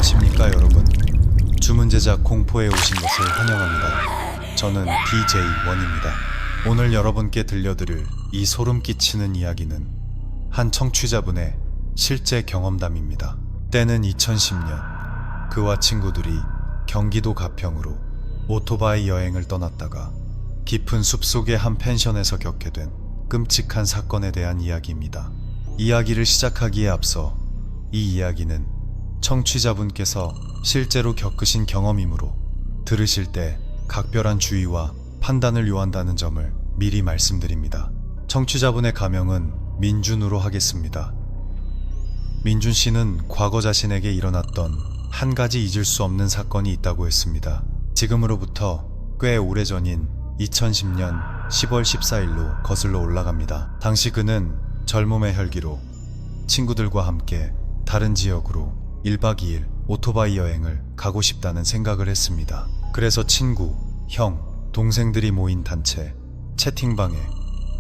안녕하십니까 여러분. 주문 제작 공포에 오신 것을 환영합니다. 저는 DJ 원입니다. 오늘 여러분께 들려드릴 이 소름 끼치는 이야기는 한 청취자분의 실제 경험담입니다. 때는 2010년, 그와 친구들이 경기도 가평으로 오토바이 여행을 떠났다가 깊은 숲속의 한 펜션에서 겪게 된 끔찍한 사건에 대한 이야기입니다. 이야기를 시작하기에 앞서 이 이야기는 청취자분께서 실제로 겪으신 경험이므로 들으실 때 각별한 주의와 판단을 요한다는 점을 미리 말씀드립니다. 청취자분의 가명은 민준으로 하겠습니다. 민준 씨는 과거 자신에게 일어났던 한 가지 잊을 수 없는 사건이 있다고 했습니다. 지금으로부터 꽤 오래전인 2010년 10월 14일로 거슬러 올라갑니다. 당시 그는 젊음의 혈기로 친구들과 함께 다른 지역으로 1박 2일 오토바이 여행을 가고 싶다는 생각을 했습니다. 그래서 친구, 형, 동생들이 모인 단체 채팅방에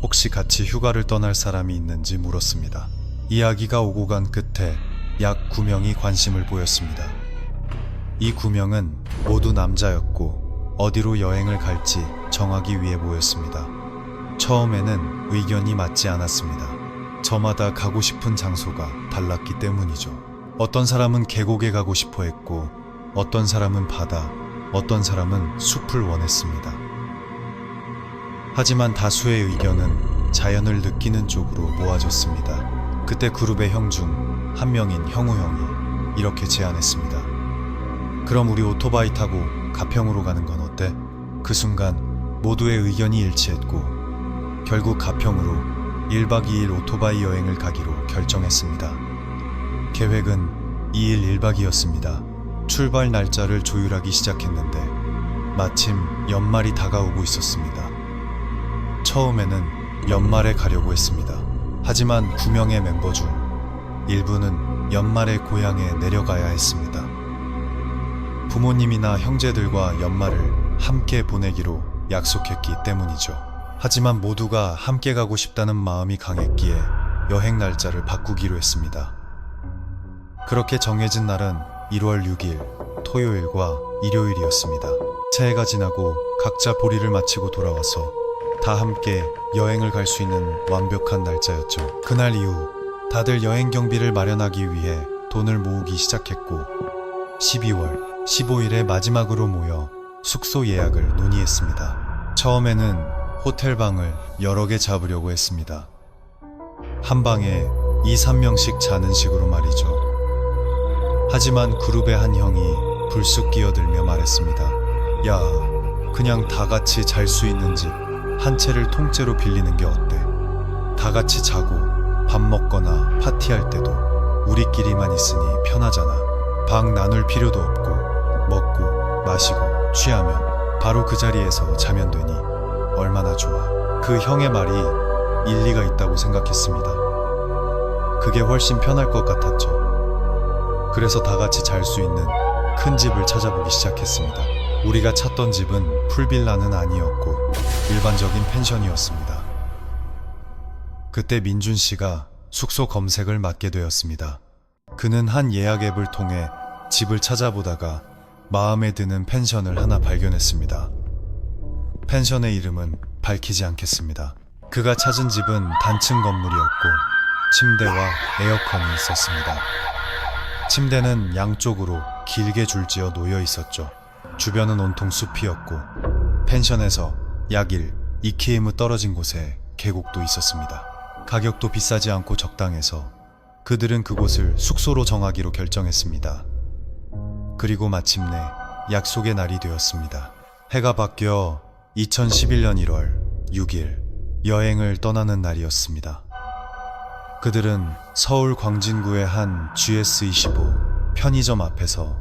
혹시 같이 휴가를 떠날 사람이 있는지 물었습니다. 이야기가 오고 간 끝에 약 9명이 관심을 보였습니다. 이 9명은 모두 남자였고 어디로 여행을 갈지 정하기 위해 모였습니다. 처음에는 의견이 맞지 않았습니다. 저마다 가고 싶은 장소가 달랐기 때문이죠. 어떤 사람은 계곡에 가고 싶어 했고 어떤 사람은 바다, 어떤 사람은 숲을 원했습니다. 하지만 다수의 의견은 자연을 느끼는 쪽으로 모아졌습니다. 그때 그룹의 형 중 한 명인 형우 형이 이렇게 제안했습니다. 그럼 우리 오토바이 타고 가평으로 가는 건 어때? 그 순간 모두의 의견이 일치했고 결국 가평으로 1박 2일 오토바이 여행을 가기로 결정했습니다. 계획은 2일 1박이었습니다. 출발 날짜를 조율하기 시작했는데 마침 연말이 다가오고 있었습니다. 처음에는 연말에 가려고 했습니다. 하지만 9명의 멤버 중 일부는 연말에 고향에 내려가야 했습니다. 부모님이나 형제들과 연말을 함께 보내기로 약속했기 때문이죠. 하지만 모두가 함께 가고 싶다는 마음이 강했기에 여행 날짜를 바꾸기로 했습니다. 그렇게 정해진 날은 1월 6일 토요일과 일요일이었습니다. 새해가 지나고 각자 볼일을 마치고 돌아와서 다 함께 여행을 갈 수 있는 완벽한 날짜였죠. 그날 이후 다들 여행 경비를 마련하기 위해 돈을 모으기 시작했고 12월 15일에 마지막으로 모여 숙소 예약을 논의했습니다. 처음에는 호텔방을 여러 개 잡으려고 했습니다. 한 방에 2, 3명씩 자는 식으로 말이죠. 하지만 그룹의 한 형이 불쑥 끼어들며 말했습니다. 야, 그냥 다 같이 잘 수 있는 집 한 채를 통째로 빌리는 게 어때? 다 같이 자고 밥 먹거나 파티할 때도 우리끼리만 있으니 편하잖아. 방 나눌 필요도 없고 먹고 마시고 취하면 바로 그 자리에서 자면 되니 얼마나 좋아. 그 형의 말이 일리가 있다고 생각했습니다. 그게 훨씬 편할 것 같았죠. 그래서 다 같이 잘 수 있는 큰 집을 찾아보기 시작했습니다. 우리가 찾던 집은 풀빌라는 아니었고 일반적인 펜션이었습니다. 그때 민준 씨가 숙소 검색을 맡게 되었습니다. 그는 한 예약 앱을 통해 집을 찾아보다가 마음에 드는 펜션을 하나 발견했습니다. 펜션의 이름은 밝히지 않겠습니다. 그가 찾은 집은 단층 건물이었고 침대와 에어컨이 있었습니다. 침대는 양쪽으로 길게 줄지어 놓여 있었죠. 주변은 온통 숲이었고 펜션에서 약 2km 떨어진 곳에 계곡도 있었습니다. 가격도 비싸지 않고 적당해서 그들은 그곳을 숙소로 정하기로 결정했습니다. 그리고 마침내 약속의 날이 되었습니다. 해가 바뀌어 2011년 1월 6일 여행을 떠나는 날이었습니다. 그들은 서울 광진구의 한 GS25 편의점 앞에서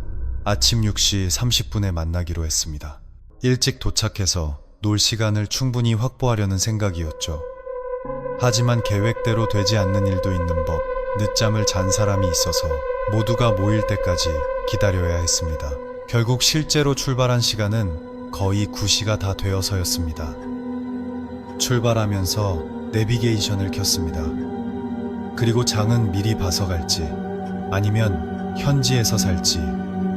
아침 6시 30분에 만나기로 했습니다. 일찍 도착해서 놀 시간을 충분히 확보하려는 생각이었죠. 하지만 계획대로 되지 않는 일도 있는 법, 늦잠을 잔 사람이 있어서 모두가 모일 때까지 기다려야 했습니다. 결국 실제로 출발한 시간은 거의 9시가 다 되어서였습니다. 출발하면서 내비게이션을 켰습니다. 그리고 장은 미리 봐서 갈지 아니면 현지에서 살지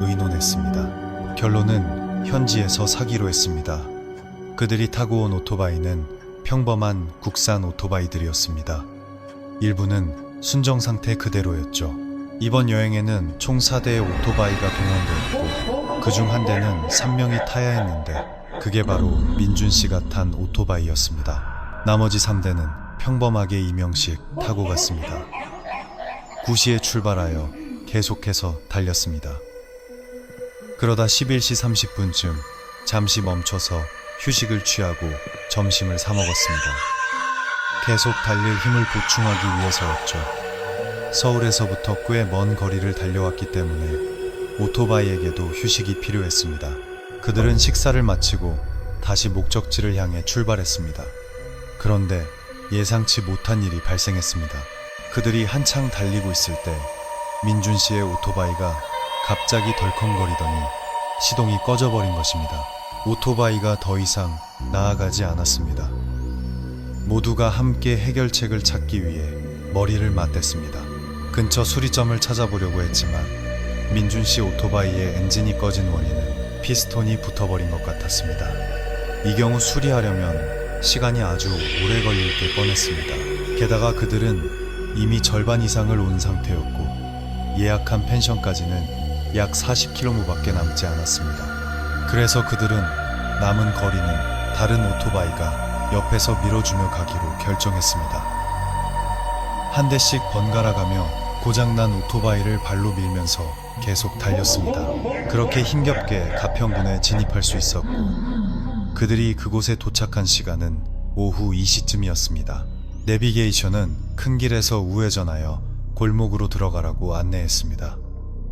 의논했습니다. 결론은 현지에서 사기로 했습니다. 그들이 타고 온 오토바이는 평범한 국산 오토바이들이었습니다. 일부는 순정 상태 그대로였죠. 이번 여행에는 총 4대의 오토바이가 동원되었고 그중 한 대는 3명이 타야 했는데 그게 바로 민준 씨가 탄 오토바이였습니다. 나머지 3대는 평범하게 이명식 타고 갔습니다. 9시에 출발하여 계속해서 달렸습니다. 그러다 11시 30분쯤 잠시 멈춰서 휴식을 취하고 점심을 사 먹었습니다. 계속 달릴 힘을 보충하기 위해서였죠. 서울에서부터 꽤 먼 거리를 달려왔기 때문에 오토바이에게도 휴식이 필요했습니다. 그들은 식사를 마치고 다시 목적지를 향해 출발했습니다. 그런데 예상치 못한 일이 발생했습니다. 그들이 한창 달리고 있을 때 민준 씨의 오토바이가 갑자기 덜컹거리더니 시동이 꺼져버린 것입니다. 오토바이가 더 이상 나아가지 않았습니다. 모두가 함께 해결책을 찾기 위해 머리를 맞댔습니다. 근처 수리점을 찾아보려고 했지만 민준 씨 오토바이의 엔진이 꺼진 원인은 피스톤이 붙어버린 것 같았습니다. 이 경우 수리하려면 시간이 아주 오래 걸릴 게 뻔했습니다. 게다가 그들은 이미 절반 이상을 온 상태였고 예약한 펜션까지는 약 40km밖에 남지 않았습니다. 그래서 그들은 남은 거리는 다른 오토바이가 옆에서 밀어주며 가기로 결정했습니다. 한 대씩 번갈아 가며 고장난 오토바이를 발로 밀면서 계속 달렸습니다. 그렇게 힘겹게 가평군에 진입할 수 있었고 그들이 그곳에 도착한 시간은 오후 2시쯤이었습니다. 내비게이션은 큰 길에서 우회전하여 골목으로 들어가라고 안내했습니다.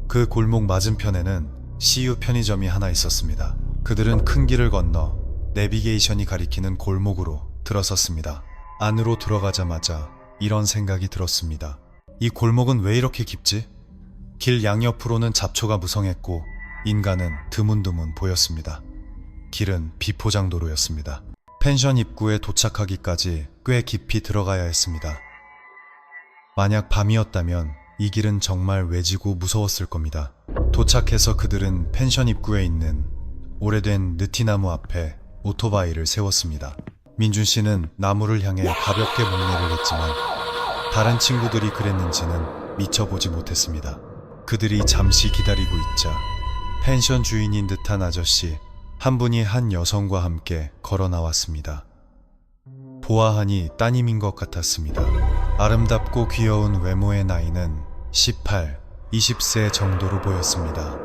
그 골목 맞은편에는 CU 편의점이 하나 있었습니다. 그들은 큰 길을 건너 내비게이션이 가리키는 골목으로 들어섰습니다. 안으로 들어가자마자 이런 생각이 들었습니다. 이 골목은 왜 이렇게 깊지? 길 양옆으로는 잡초가 무성했고 인간은 드문드문 보였습니다. 길은 비포장도로였습니다. 펜션 입구에 도착하기까지 꽤 깊이 들어가야 했습니다. 만약 밤이었다면 이 길은 정말 외지고 무서웠을 겁니다. 도착해서 그들은 펜션 입구에 있는 오래된 느티나무 앞에 오토바이를 세웠습니다. 민준 씨는 나무를 향해 가볍게 목례를 했지만 다른 친구들이 그랬는지는 미쳐보지 못했습니다. 그들이 잠시 기다리고 있자 펜션 주인인 듯한 아저씨 한 분이 한 여성과 함께 걸어 나왔습니다. 보아하니 따님인 것 같았습니다. 아름답고 귀여운 외모의 나이는 18, 20세 정도로 보였습니다.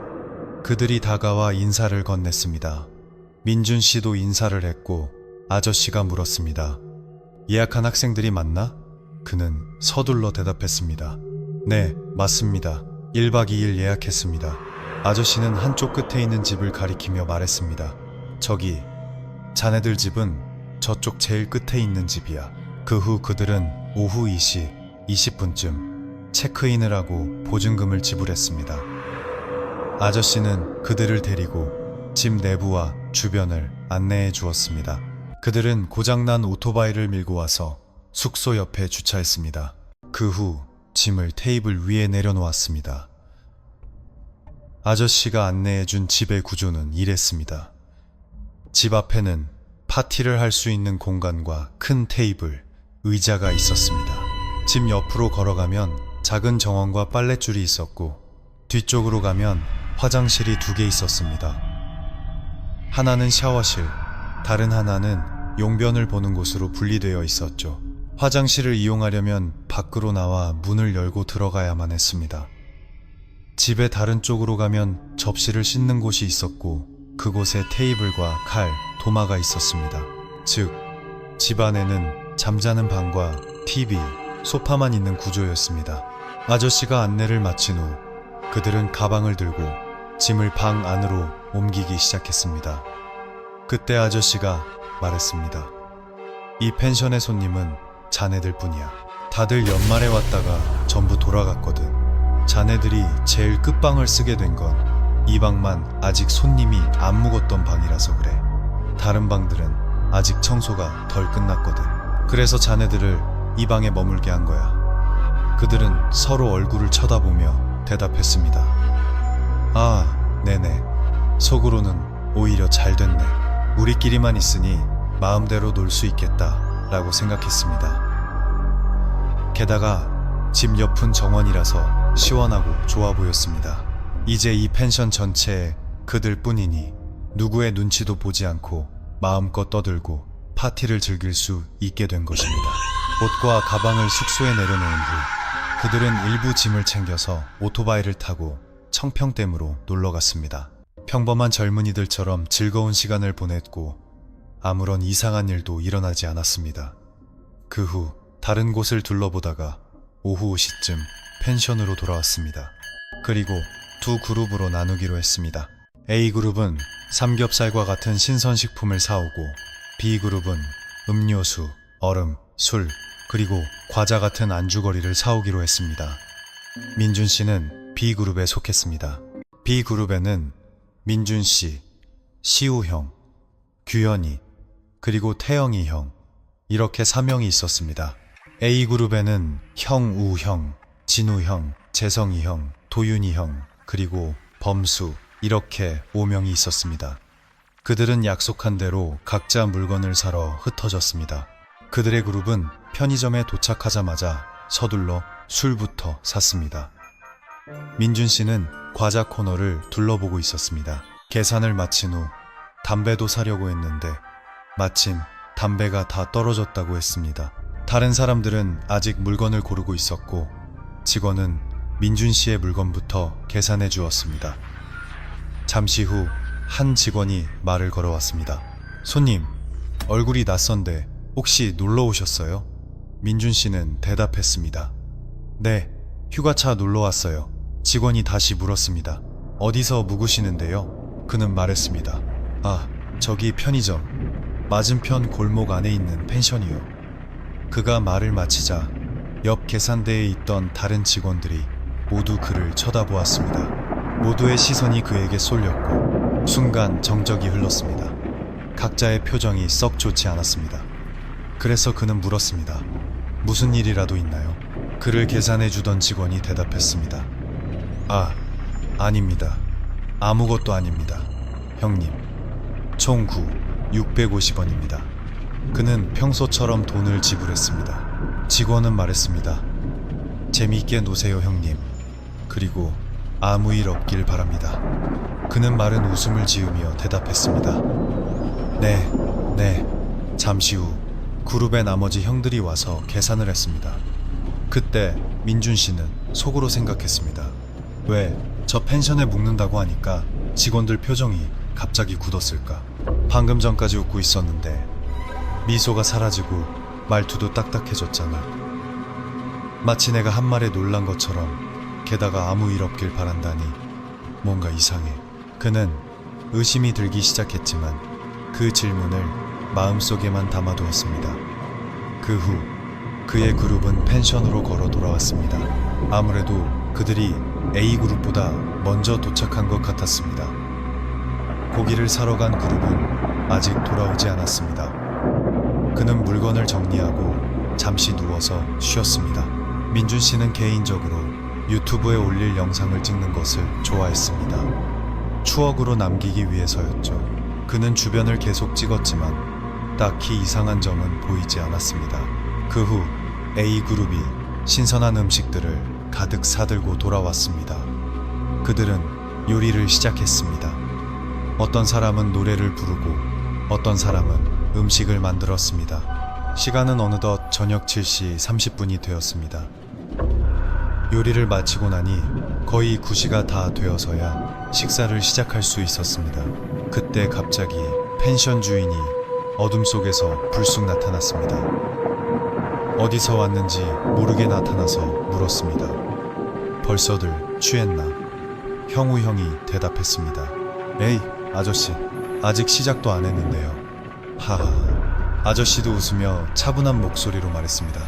그들이 다가와 인사를 건넸습니다. 민준 씨도 인사를 했고 아저씨가 물었습니다. 예약한 학생들이 맞나? 그는 서둘러 대답했습니다. 네, 맞습니다. 1박 2일 예약했습니다. 아저씨는 한쪽 끝에 있는 집을 가리키며 말했습니다. 저기, 자네들 집은 저쪽 제일 끝에 있는 집이야. 그 후 그들은 오후 2시 20분쯤 체크인을 하고 보증금을 지불했습니다. 아저씨는 그들을 데리고 집 내부와 주변을 안내해 주었습니다. 그들은 고장난 오토바이를 밀고 와서 숙소 옆에 주차했습니다. 그 후 짐을 테이블 위에 내려놓았습니다. 아저씨가 안내해준 집의 구조는 이랬습니다. 집 앞에는 파티를 할 수 있는 공간과 큰 테이블, 의자가 있었습니다. 집 옆으로 걸어가면 작은 정원과 빨랫줄이 있었고 뒤쪽으로 가면 화장실이 2개 있었습니다. 하나는 샤워실, 다른 하나는 용변을 보는 곳으로 분리되어 있었죠. 화장실을 이용하려면 밖으로 나와 문을 열고 들어가야만 했습니다. 집의 다른 쪽으로 가면 접시를 씻는 곳이 있었고 그곳에 테이블과 칼, 도마가 있었습니다. 즉, 집 안에는 잠자는 방과 TV, 소파만 있는 구조였습니다. 아저씨가 안내를 마친 후 그들은 가방을 들고 짐을 방 안으로 옮기기 시작했습니다. 그때 아저씨가 말했습니다. 이 펜션의 손님은 자네들 뿐이야. 다들 연말에 왔다가 전부 돌아갔거든. 자네들이 제일 끝방을 쓰게 된 건 이 방만 아직 손님이 안 묵었던 방이라서 그래. 다른 방들은 아직 청소가 덜 끝났거든. 그래서 자네들을 이 방에 머물게 한 거야. 그들은 서로 얼굴을 쳐다보며 대답했습니다. 아, 네네. 속으로는 오히려 잘 됐네. 우리끼리만 있으니 마음대로 놀 수 있겠다 라고 생각했습니다. 게다가 집 옆은 정원이라서 시원하고 좋아 보였습니다. 이제 이 펜션 전체에 그들 뿐이니 누구의 눈치도 보지 않고 마음껏 떠들고 파티를 즐길 수 있게 된 것입니다. 옷과 가방을 숙소에 내려놓은 후 그들은 일부 짐을 챙겨서 오토바이를 타고 청평댐으로 놀러 갔습니다. 평범한 젊은이들처럼 즐거운 시간을 보냈고 아무런 이상한 일도 일어나지 않았습니다. 그 후 다른 곳을 둘러보다가 오후 5시쯤 펜션으로 돌아왔습니다. 그리고 두 그룹으로 나누기로 했습니다. A그룹은 삼겹살과 같은 신선식품을 사오고 B그룹은 음료수, 얼음, 술, 그리고 과자 같은 안주거리를 사오기로 했습니다. 민준 씨는 B그룹에 속했습니다. B그룹에는 민준 씨, 시우 형, 규현이, 그리고 태영이 형, 이렇게 3명이 있었습니다. A그룹에는 형우 형, 진우 형, 재성이 형, 도윤이 형, 그리고 범수, 이렇게 5명이 있었습니다. 그들은 약속한 대로 각자 물건을 사러 흩어졌습니다. 그들의 그룹은 편의점에 도착하자마자 서둘러 술부터 샀습니다. 민준 씨는 과자 코너를 둘러보고 있었습니다. 계산을 마친 후 담배도 사려고 했는데 마침 담배가 다 떨어졌다고 했습니다. 다른 사람들은 아직 물건을 고르고 있었고 직원은 민준 씨의 물건부터 계산해 주었습니다. 잠시 후 한 직원이 말을 걸어왔습니다. 손님, 얼굴이 낯선데 혹시 놀러 오셨어요? 민준 씨는 대답했습니다. 네, 휴가차 놀러 왔어요. 직원이 다시 물었습니다. 어디서 묵으시는데요? 그는 말했습니다. 아, 저기 편의점 맞은편 골목 안에 있는 펜션이요. 그가 말을 마치자 옆 계산대에 있던 다른 직원들이 모두 그를 쳐다보았습니다. 모두의 시선이 그에게 쏠렸고 순간 정적이 흘렀습니다. 각자의 표정이 썩 좋지 않았습니다. 그래서 그는 물었습니다. 무슨 일이라도 있나요? 그를 계산해 주던 직원이 대답했습니다. 아, 아닙니다. 아무것도 아닙니다. 형님, 총 650원입니다. 그는 평소처럼 돈을 지불했습니다. 직원은 말했습니다. 재미있게 노세요, 형님. 그리고 아무 일 없길 바랍니다. 그는 마른 웃음을 지으며 대답했습니다. 네. 잠시 후 그룹의 나머지 형들이 와서 계산을 했습니다. 그때 민준 씨는 속으로 생각했습니다. 왜 저 펜션에 묵는다고 하니까 직원들 표정이 갑자기 굳었을까? 방금 전까지 웃고 있었는데 미소가 사라지고 말투도 딱딱해졌잖아. 마치 내가 한 말에 놀란 것처럼. 게다가 아무 일 없길 바란다니 뭔가 이상해. 그는 의심이 들기 시작했지만 그 질문을 마음속에만 담아두었습니다. 그 후 그의 그룹은 펜션으로 걸어 돌아왔습니다. 아무래도 그들이 A그룹보다 먼저 도착한 것 같았습니다. 고기를 사러 간 그룹은 아직 돌아오지 않았습니다. 그는 물건을 정리하고 잠시 누워서 쉬었습니다. 민준 씨는 개인적으로 유튜브에 올릴 영상을 찍는 것을 좋아했습니다. 추억으로 남기기 위해서였죠. 그는 주변을 계속 찍었지만 딱히 이상한 점은 보이지 않았습니다. 그 후 A그룹이 신선한 음식들을 가득 사들고 돌아왔습니다. 그들은 요리를 시작했습니다. 어떤 사람은 노래를 부르고 어떤 사람은 음식을 만들었습니다. 시간은 어느덧 저녁 7시 30분이 되었습니다. 요리를 마치고 나니 거의 9시가 다 되어서야 식사를 시작할 수 있었습니다. 그때 갑자기 펜션 주인이 어둠 속에서 불쑥 나타났습니다. 어디서 왔는지 모르게 나타나서 물었습니다. 벌써들 취했나? 형우 형이 대답했습니다. 에이, 아저씨, 아직 시작도 안 했는데요. 하하. 아저씨도 웃으며 차분한 목소리로 말했습니다.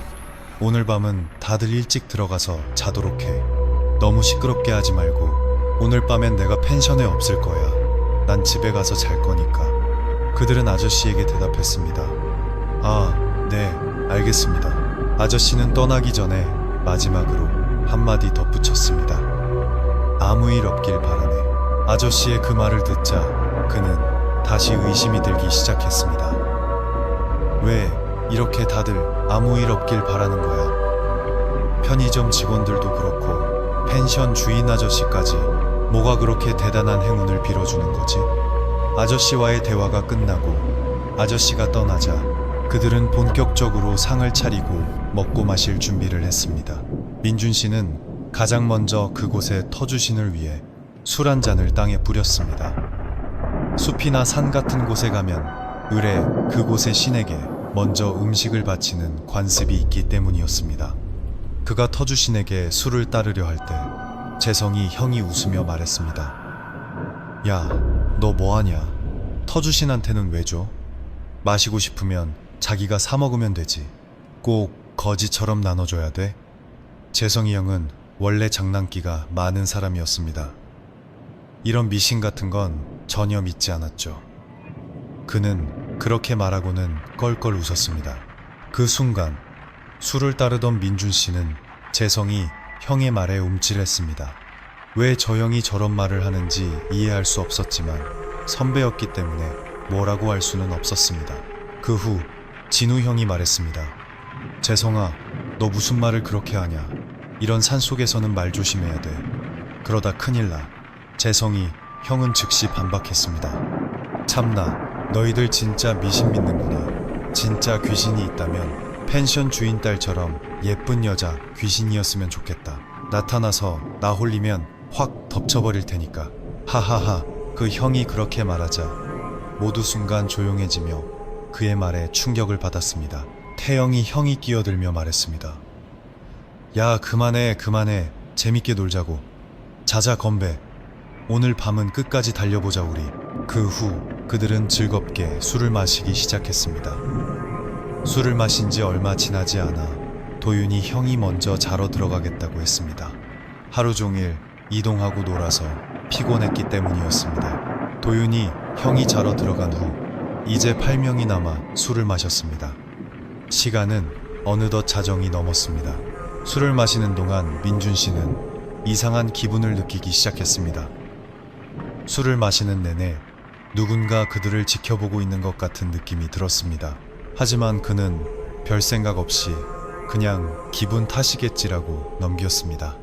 오늘 밤은 다들 일찍 들어가서 자도록 해. 너무 시끄럽게 하지 말고. 오늘 밤엔 내가 펜션에 없을 거야. 난 집에 가서 잘 거니까. 그들은 아저씨에게 대답했습니다. 아, 네, 알겠습니다. 아저씨는 떠나기 전에 마지막으로 한마디 덧붙였습니다. 아무 일 없길 바라네. 아저씨의 그 말을 듣자 그는 다시 의심이 들기 시작했습니다. 왜 이렇게 다들 아무 일 없길 바라는 거야? 편의점 직원들도 그렇고 펜션 주인 아저씨까지 뭐가 그렇게 대단한 행운을 빌어주는 거지? 아저씨와의 대화가 끝나고 아저씨가 떠나자 그들은 본격적으로 상을 차리고 먹고 마실 준비를 했습니다. 민준 씨는 가장 먼저 그곳의 터주신을 위해 술 한 잔을 땅에 뿌렸습니다. 숲이나 산 같은 곳에 가면 을에 그곳의 신에게 먼저 음식을 바치는 관습이 있기 때문이었습니다. 그가 터주신에게 술을 따르려 할 때 재성이 형이 웃으며 말했습니다. 야, 너 뭐하냐? 터주신한테는 왜 줘? 마시고 싶으면 자기가 사 먹으면 되지. 꼭 거지처럼 나눠줘야 돼? 재성이 형은 원래 장난기가 많은 사람이었습니다. 이런 미신 같은 건 전혀 믿지 않았죠. 그는 그렇게 말하고는 껄껄 웃었습니다. 그 순간 술을 따르던 민준 씨는 재성이 형의 말에 움찔했습니다. 왜 저 형이 저런 말을 하는지 이해할 수 없었지만 선배였기 때문에 뭐라고 할 수는 없었습니다. 그 후 진우 형이 말했습니다. 재성아, 너 무슨 말을 그렇게 하냐? 이런 산속에서는 말 조심해야 돼. 그러다 큰일 나. 재성이 형은 즉시 반박했습니다. 참나, 너희들 진짜 미신 믿는구나. 진짜 귀신이 있다면 펜션 주인 딸처럼 예쁜 여자 귀신이었으면 좋겠다. 나타나서 나 홀리면 확 덮쳐버릴 테니까. 하하하. 그 형이 그렇게 말하자 모두 순간 조용해지며 그의 말에 충격을 받았습니다. 태영이 형이 끼어들며 말했습니다. 야, 그만해. 재밌게 놀자고. 자자, 건배. 오늘 밤은 끝까지 달려보자 우리. 그 후 그들은 즐겁게 술을 마시기 시작했습니다. 술을 마신 지 얼마 지나지 않아 도윤이 형이 먼저 자러 들어가겠다고 했습니다. 하루 종일 이동하고 놀아서 피곤했기 때문이었습니다. 도윤이 형이 자러 들어간 후 이제 8명이 남아 술을 마셨습니다. 시간은 어느덧 자정이 넘었습니다. 술을 마시는 동안 민준 씨는 이상한 기분을 느끼기 시작했습니다. 술을 마시는 내내 누군가 그들을 지켜보고 있는 것 같은 느낌이 들었습니다. 하지만 그는 별 생각 없이 그냥 기분 탓이겠지라고 넘겼습니다.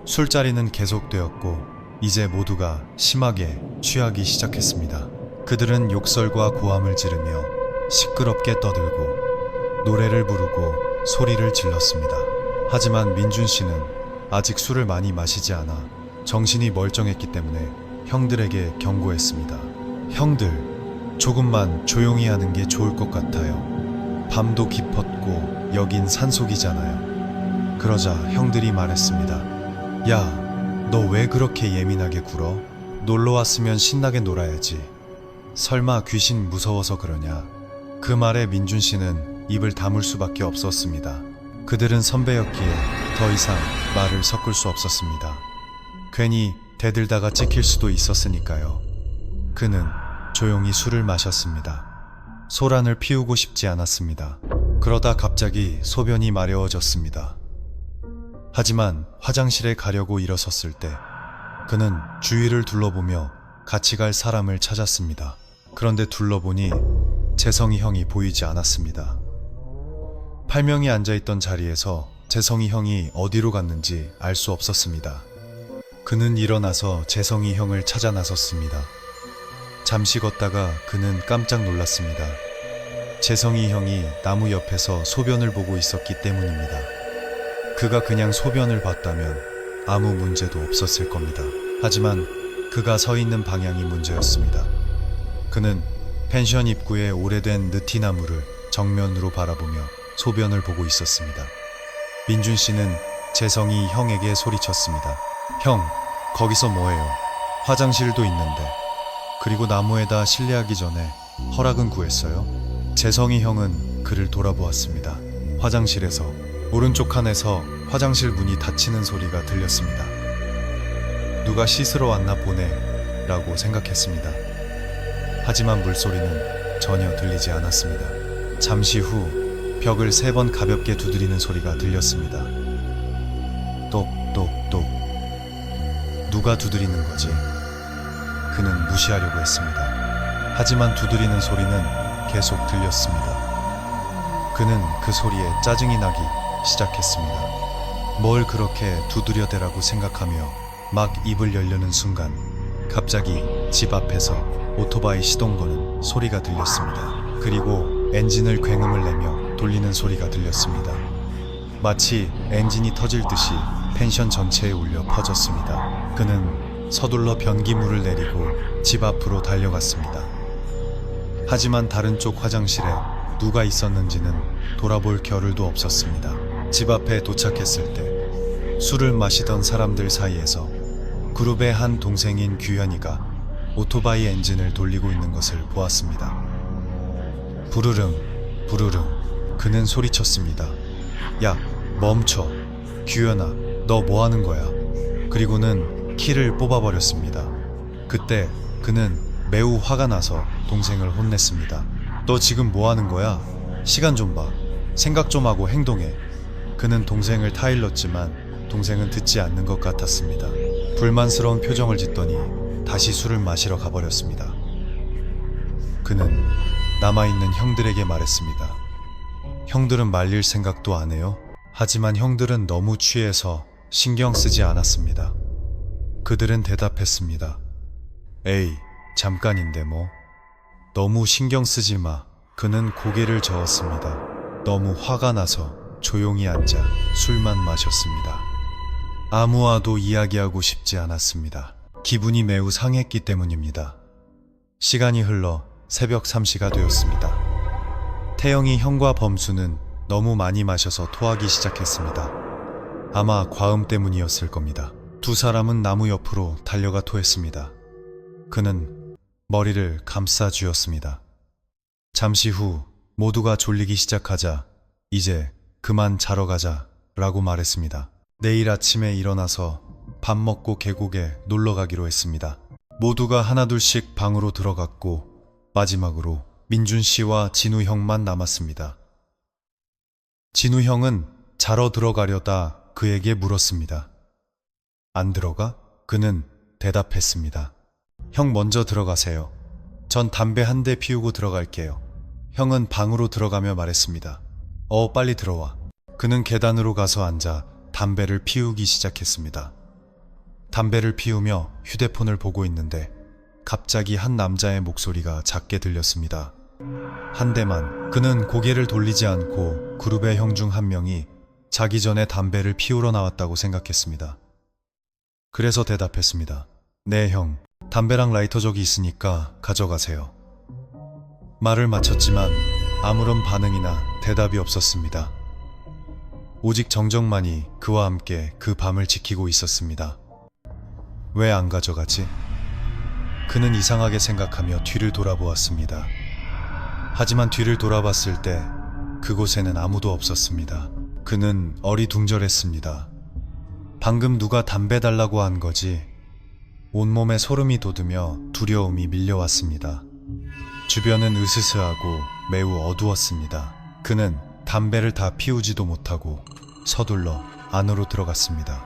술자리는 계속되었고 이제 모두가 심하게 취하기 시작했습니다. 그들은 욕설과 고함을 지르며 시끄럽게 떠들고 노래를 부르고 소리를 질렀습니다. 하지만 민준 씨는 아직 술을 많이 마시지 않아 정신이 멀쩡했기 때문에 형들에게 경고했습니다. 형들, 조금만 조용히 하는 게 좋을 것 같아요. 밤도 깊었고 여긴 산속이잖아요. 그러자 형들이 말했습니다. 야, 너 왜 그렇게 예민하게 굴어? 놀러 왔으면 신나게 놀아야지. 설마 귀신 무서워서 그러냐? 그 말에 민준 씨는 입을 다물 수밖에 없었습니다. 그들은 선배였기에 더 이상 말을 섞을 수 없었습니다. 괜히 대들다가 찍힐 수도 있었으니까요. 그는 조용히 술을 마셨습니다. 소란을 피우고 싶지 않았습니다. 그러다 갑자기 소변이 마려워졌습니다. 하지만 화장실에 가려고 일어섰을 때 그는 주위를 둘러보며 같이 갈 사람을 찾았습니다. 그런데 둘러보니 재성이 형이 보이지 않았습니다. 8명이 앉아있던 자리에서 재성이 형이 어디로 갔는지 알 수 없었습니다. 그는 일어나서 재성이 형을 찾아 나섰습니다. 잠시 걷다가 그는 깜짝 놀랐습니다. 재성이 형이 나무 옆에서 소변을 보고 있었기 때문입니다. 그가 그냥 소변을 봤다면 아무 문제도 없었을 겁니다. 하지만 그가 서 있는 방향이 문제였습니다. 그는 펜션 입구에 오래된 느티나무를 정면으로 바라보며 소변을 보고 있었습니다. 민준 씨는 재성이 형에게 소리쳤습니다. 형, 거기서 뭐해요? 화장실도 있는데. 그리고 나무에다 실례하기 전에 허락은 구했어요? 재성이 형은 그를 돌아보았습니다. 화장실에서 오른쪽 칸에서 화장실 문이 닫히는 소리가 들렸습니다. 누가 씻으러 왔나 보네 라고 생각했습니다. 하지만 물소리는 전혀 들리지 않았습니다. 잠시 후 벽을 3번 가볍게 두드리는 소리가 들렸습니다. 똑똑똑. 누가 두드리는 거지? 그는 무시하려고 했습니다. 하지만 두드리는 소리는 계속 들렸습니다. 그는 그 소리에 짜증이 나기 시작했습니다. 뭘 그렇게 두드려대라고 생각하며 막 입을 열려는 순간 갑자기 집 앞에서 오토바이 시동 거는 소리가 들렸습니다. 그리고 엔진을 굉음을 내며 돌리는 소리가 들렸습니다. 마치 엔진이 터질 듯이 펜션 전체에 울려 퍼졌습니다. 그는 서둘러 변기물을 내리고 집 앞으로 달려갔습니다. 하지만 다른 쪽 화장실에 누가 있었는지는 돌아볼 겨를도 없었습니다. 집 앞에 도착했을 때 술을 마시던 사람들 사이에서 그룹의 한 동생인 규현이가 오토바이 엔진을 돌리고 있는 것을 보았습니다. 부르릉, 부르릉. 그는 소리쳤습니다. 야, 멈춰. 규현아, 너 뭐 하는 거야? 그리고는 키를 뽑아버렸습니다. 그때 그는 매우 화가 나서 동생을 혼냈습니다. 너 지금 뭐 하는 거야? 시간 좀 봐. 생각 좀 하고 행동해. 그는 동생을 타일렀지만 동생은 듣지 않는 것 같았습니다. 불만스러운 표정을 짓더니 다시 술을 마시러 가버렸습니다. 그는 남아있는 형들에게 말했습니다. 형들은 말릴 생각도 안 해요? 하지만 형들은 너무 취해서 신경 쓰지 않았습니다. 그들은 대답했습니다. 에이, 잠깐인데 뭐. 너무 신경 쓰지 마. 그는 고개를 저었습니다. 너무 화가 나서 조용히 앉아 술만 마셨습니다. 아무와도 이야기하고 싶지 않았습니다. 기분이 매우 상했기 때문입니다. 시간이 흘러 새벽 3시가 되었습니다. 태영이 형과 범수는 너무 많이 마셔서 토하기 시작했습니다. 아마 과음 때문이었을 겁니다. 두 사람은 나무 옆으로 달려가 토했습니다. 그는 머리를 감싸 쥐었습니다. 잠시 후 모두가 졸리기 시작하자 이제 그만 자러 가자 라고 말했습니다. 내일 아침에 일어나서 밥 먹고 계곡에 놀러 가기로 했습니다. 모두가 하나둘씩 방으로 들어갔고 마지막으로 민준 씨와 진우 형만 남았습니다. 진우 형은 자러 들어가려다 그에게 물었습니다. 안 들어가? 그는 대답했습니다. 형 먼저 들어가세요. 전 담배 한 대 피우고 들어갈게요. 형은 방으로 들어가며 말했습니다. 빨리 들어와. 그는 계단으로 가서 앉아 담배를 피우기 시작했습니다. 담배를 피우며 휴대폰을 보고 있는데 갑자기 한 남자의 목소리가 작게 들렸습니다. 한 대만. 그는 고개를 돌리지 않고 그룹의 형 중 한 명이 자기 전에 담배를 피우러 나왔다고 생각했습니다. 그래서 대답했습니다. 네 형, 담배랑 라이터 저기 있으니까 가져가세요. 말을 마쳤지만 아무런 반응이나 대답이 없었습니다. 오직 정정만이 그와 함께 그 밤을 지키고 있었습니다. 왜 안 가져가지? 그는 이상하게 생각하며 뒤를 돌아보았습니다. 하지만 뒤를 돌아봤을 때 그곳에는 아무도 없었습니다. 그는 어리둥절했습니다. 방금 누가 담배 달라고 한 거지? 온몸에 소름이 돋으며 두려움이 밀려왔습니다. 주변은 으스스하고 매우 어두웠습니다. 그는 담배를 다 피우지도 못하고 서둘러 안으로 들어갔습니다.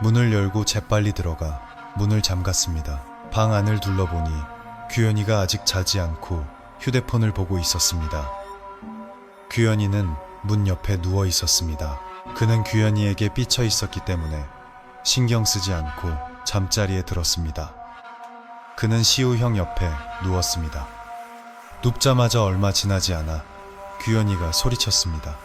문을 열고 재빨리 들어가 문을 잠갔습니다. 방 안을 둘러보니 규현이가 아직 자지 않고 휴대폰을 보고 있었습니다. 규현이는 문 옆에 누워 있었습니다. 그는 규현이에게 삐쳐 있었기 때문에 신경 쓰지 않고 잠자리에 들었습니다. 그는 시우 형 옆에 누웠습니다. 눕자마자 얼마 지나지 않아 규현이가 소리쳤습니다.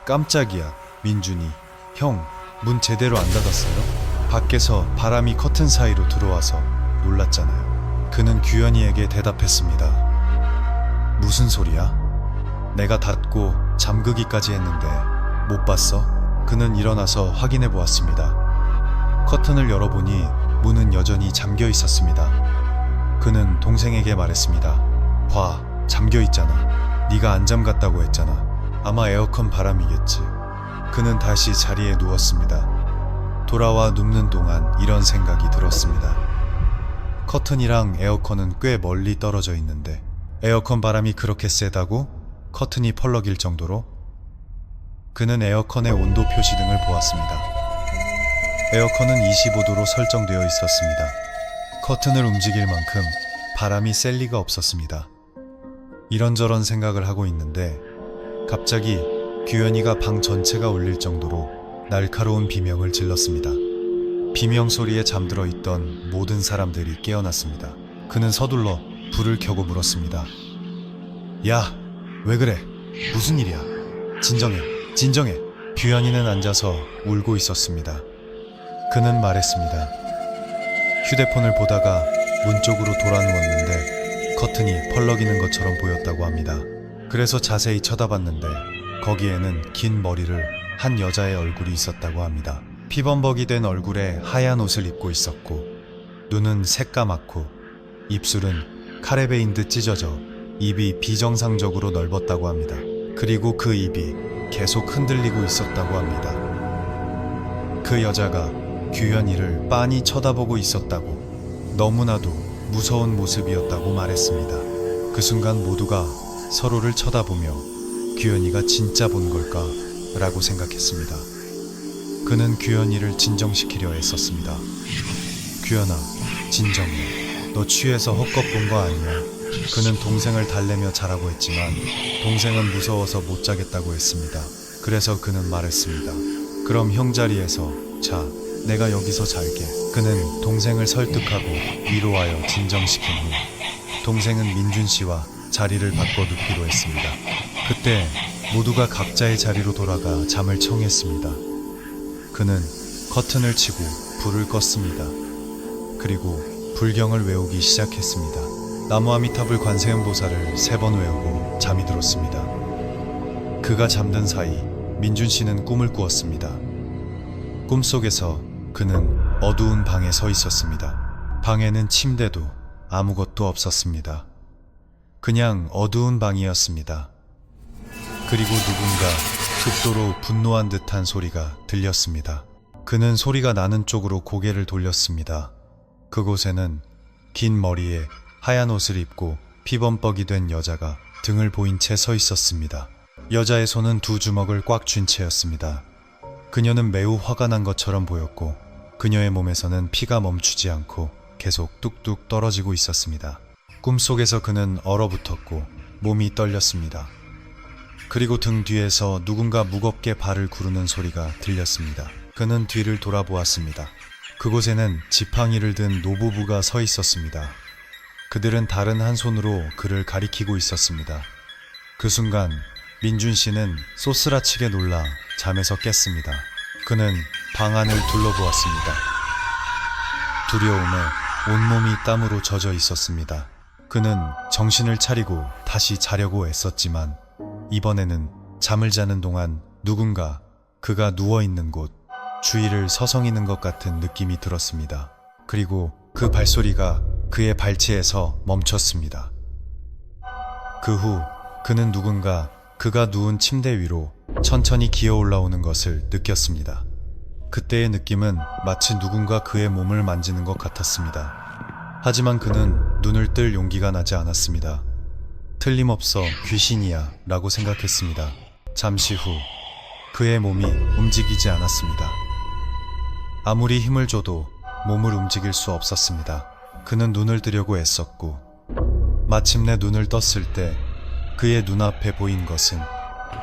깜짝이야, 민준이. 형, 문 제대로 안 닫았어요? 밖에서 바람이 커튼 사이로 들어와서 놀랐잖아요. 그는 규현이에게 대답했습니다. 무슨 소리야? 내가 닫고 잠그기까지 했는데 못 봤어? 그는 일어나서 확인해 보았습니다. 커튼을 열어보니 문은 여전히 잠겨 있었습니다. 그는 동생에게 말했습니다. 봐, 잠겨 있잖아. 네가 안 잠갔다고 했잖아. 아마 에어컨 바람이겠지. 그는 다시 자리에 누웠습니다. 돌아와 눕는 동안 이런 생각이 들었습니다. 커튼이랑 에어컨은 꽤 멀리 떨어져 있는데 에어컨 바람이 그렇게 세다고? 커튼이 펄럭일 정도로? 그는 에어컨의 온도 표시등을 보았습니다. 에어컨은 25도로 설정되어 있었습니다. 커튼을 움직일 만큼 바람이 셀 리가 없었습니다. 이런저런 생각을 하고 있는데 갑자기 규현이가 방 전체가 울릴 정도로 날카로운 비명을 질렀습니다. 비명 소리에 잠들어 있던 모든 사람들이 깨어났습니다. 그는 서둘러 불을 켜고 물었습니다. 야, 왜 그래? 무슨 일이야? 진정해, 진정해. 규현이는 앉아서 울고 있었습니다. 그는 말했습니다. 휴대폰을 보다가 문 쪽으로 돌아 누웠는데 커튼이 펄럭이는 것처럼 보였다고 합니다. 그래서 자세히 쳐다봤는데 거기에는 긴 머리를 한 여자의 얼굴이 있었다고 합니다. 피범벅이 된 얼굴에 하얀 옷을 입고 있었고 눈은 새까맣고 입술은 칼에 베인 듯 찢어져 입이 비정상적으로 넓었다고 합니다. 그리고 그 입이 계속 흔들리고 있었다고 합니다. 그 여자가 규현이를 빤히 쳐다보고 있었다고, 너무나도 무서운 모습이었다고 말했습니다. 그 순간 모두가 서로를 쳐다보며 규현이가 진짜 본 걸까? 라고 생각했습니다. 그는 규현이를 진정시키려 애썼습니다. 규현아, 진정해. 너 취해서 헛것 본 거 아니야? 그는 동생을 달래며 자라고 했지만 동생은 무서워서 못 자겠다고 했습니다. 그래서 그는 말했습니다. 그럼 형 자리에서 자, 내가 여기서 잘게. 그는 동생을 설득하고 위로하여 진정시킨 후 동생은 민준 씨와 자리를 바꿔두기로 했습니다. 그때 모두가 각자의 자리로 돌아가 잠을 청했습니다. 그는 커튼을 치고 불을 껐습니다. 그리고 불경을 외우기 시작했습니다. 나무 아미타불 관세음보살을 3번 외우고 잠이 들었습니다. 그가 잠든 사이 민준 씨는 꿈을 꾸었습니다. 꿈속에서 그는 어두운 방에 서 있었습니다. 방에는 침대도 아무것도 없었습니다. 그냥 어두운 방이었습니다. 그리고 누군가 극도로 분노한 듯한 소리가 들렸습니다. 그는 소리가 나는 쪽으로 고개를 돌렸습니다. 그곳에는 긴 머리에 하얀 옷을 입고 피범벅이 된 여자가 등을 보인 채 서 있었습니다. 여자의 손은 2 주먹을 꽉 쥔 채였습니다. 그녀는 매우 화가 난 것처럼 보였고 그녀의 몸에서는 피가 멈추지 않고 계속 뚝뚝 떨어지고 있었습니다. 꿈속에서 그는 얼어붙었고 몸이 떨렸습니다. 그리고 등 뒤에서 누군가 무겁게 발을 구르는 소리가 들렸습니다. 그는 뒤를 돌아보았습니다. 그곳에는 지팡이를 든 노부부가 서 있었습니다. 그들은 다른 한 손으로 그를 가리키고 있었습니다. 그 순간 민준 씨는 쏘스라치게 놀라 잠에서 깼습니다. 그는 방 안을 둘러보았습니다. 두려움에 온몸이 땀으로 젖어 있었습니다. 그는 정신을 차리고 다시 자려고 애썼지만 이번에는 잠을 자는 동안 누군가 그가 누워있는 곳 주위를 서성이는 것 같은 느낌이 들었습니다. 그리고 그 발소리가 그의 발치에서 멈췄습니다. 그 후 그는 누군가 그가 누운 침대 위로 천천히 기어 올라오는 것을 느꼈습니다. 그때의 느낌은 마치 누군가 그의 몸을 만지는 것 같았습니다. 하지만 그는 눈을 뜰 용기가 나지 않았습니다. 틀림없어 귀신이야 라고 생각했습니다. 잠시 후 그의 몸이 움직이지 않았습니다. 아무리 힘을 줘도 몸을 움직일 수 없었습니다. 그는 눈을 뜨려고 애썼고 마침내 눈을 떴을 때 그의 눈앞에 보인 것은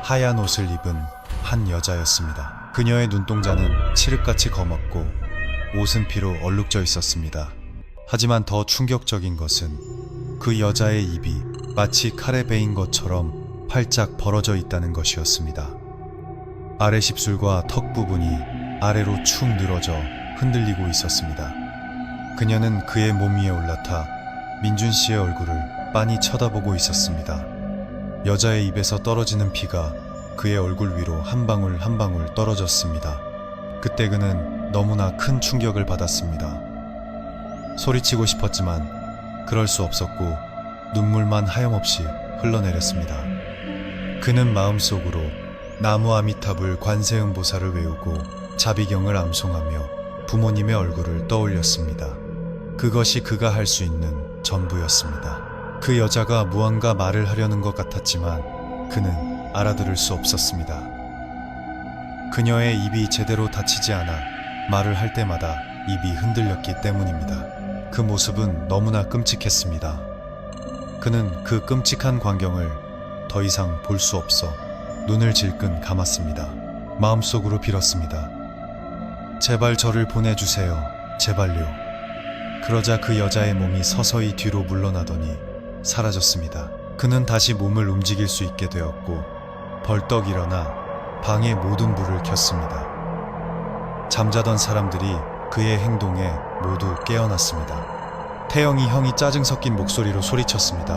하얀 옷을 입은 한 여자였습니다. 그녀의 눈동자는 칠흑같이 검었고 옷은 피로 얼룩져 있었습니다. 하지만 더 충격적인 것은 그 여자의 입이 마치 칼에 베인 것처럼 활짝 벌어져 있다는 것이었습니다. 아래 십술과 턱 부분이 아래로 축 늘어져 흔들리고 있었습니다. 그녀는 그의 몸 위에 올라타 민준 씨의 얼굴을 빤히 쳐다보고 있었습니다. 여자의 입에서 떨어지는 피가 그의 얼굴 위로 한 방울 한 방울 떨어졌습니다. 그때 그는 너무나 큰 충격을 받았습니다. 소리치고 싶었지만 그럴 수 없었고 눈물만 하염없이 흘러내렸습니다. 그는 마음속으로 나무 아미타불 관세음보살을 외우고 자비경을 암송하며 부모님의 얼굴을 떠올렸습니다. 그것이 그가 할 수 있는 전부였습니다. 그 여자가 무언가 말을 하려는 것 같았지만 그는 알아들을 수 없었습니다. 그녀의 입이 제대로 닫히지 않아 말을 할 때마다 입이 흔들렸기 때문입니다. 그 모습은 너무나 끔찍했습니다. 그는 그 끔찍한 광경을 더 이상 볼 수 없어 눈을 질끈 감았습니다. 마음속으로 빌었습니다. 제발 저를 보내주세요. 제발요. 그러자 그 여자의 몸이 서서히 뒤로 물러나더니 사라졌습니다. 그는 다시 몸을 움직일 수 있게 되었고 벌떡 일어나 방의 모든 불을 켰습니다. 잠자던 사람들이 그의 행동에 모두 깨어났습니다. 태영이 형이 짜증 섞인 목소리로 소리쳤습니다.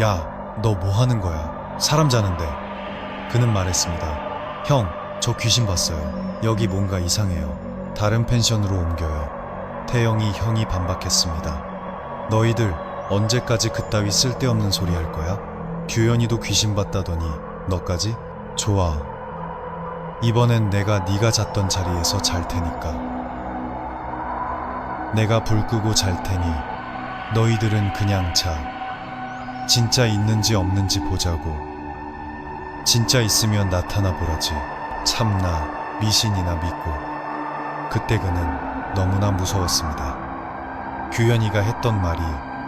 야, 너 뭐 하는 거야? 사람 자는데. 그는 말했습니다. 형, 저 귀신 봤어요. 여기 뭔가 이상해요. 다른 펜션으로 옮겨요. 태영이 형이 반박했습니다. 너희들 언제까지 그따위 쓸데없는 소리 할 거야? 규현이도 귀신 봤다더니 너까지? 좋아. 이번엔 내가 네가 잤던 자리에서 잘 테니까. 내가 불 끄고 잘 테니 너희들은 그냥 자. 진짜 있는지 없는지 보자고. 진짜 있으면 나타나 보라지. 참나 미신이나 믿고. 그때 그는 너무나 무서웠습니다. 규현이가 했던 말이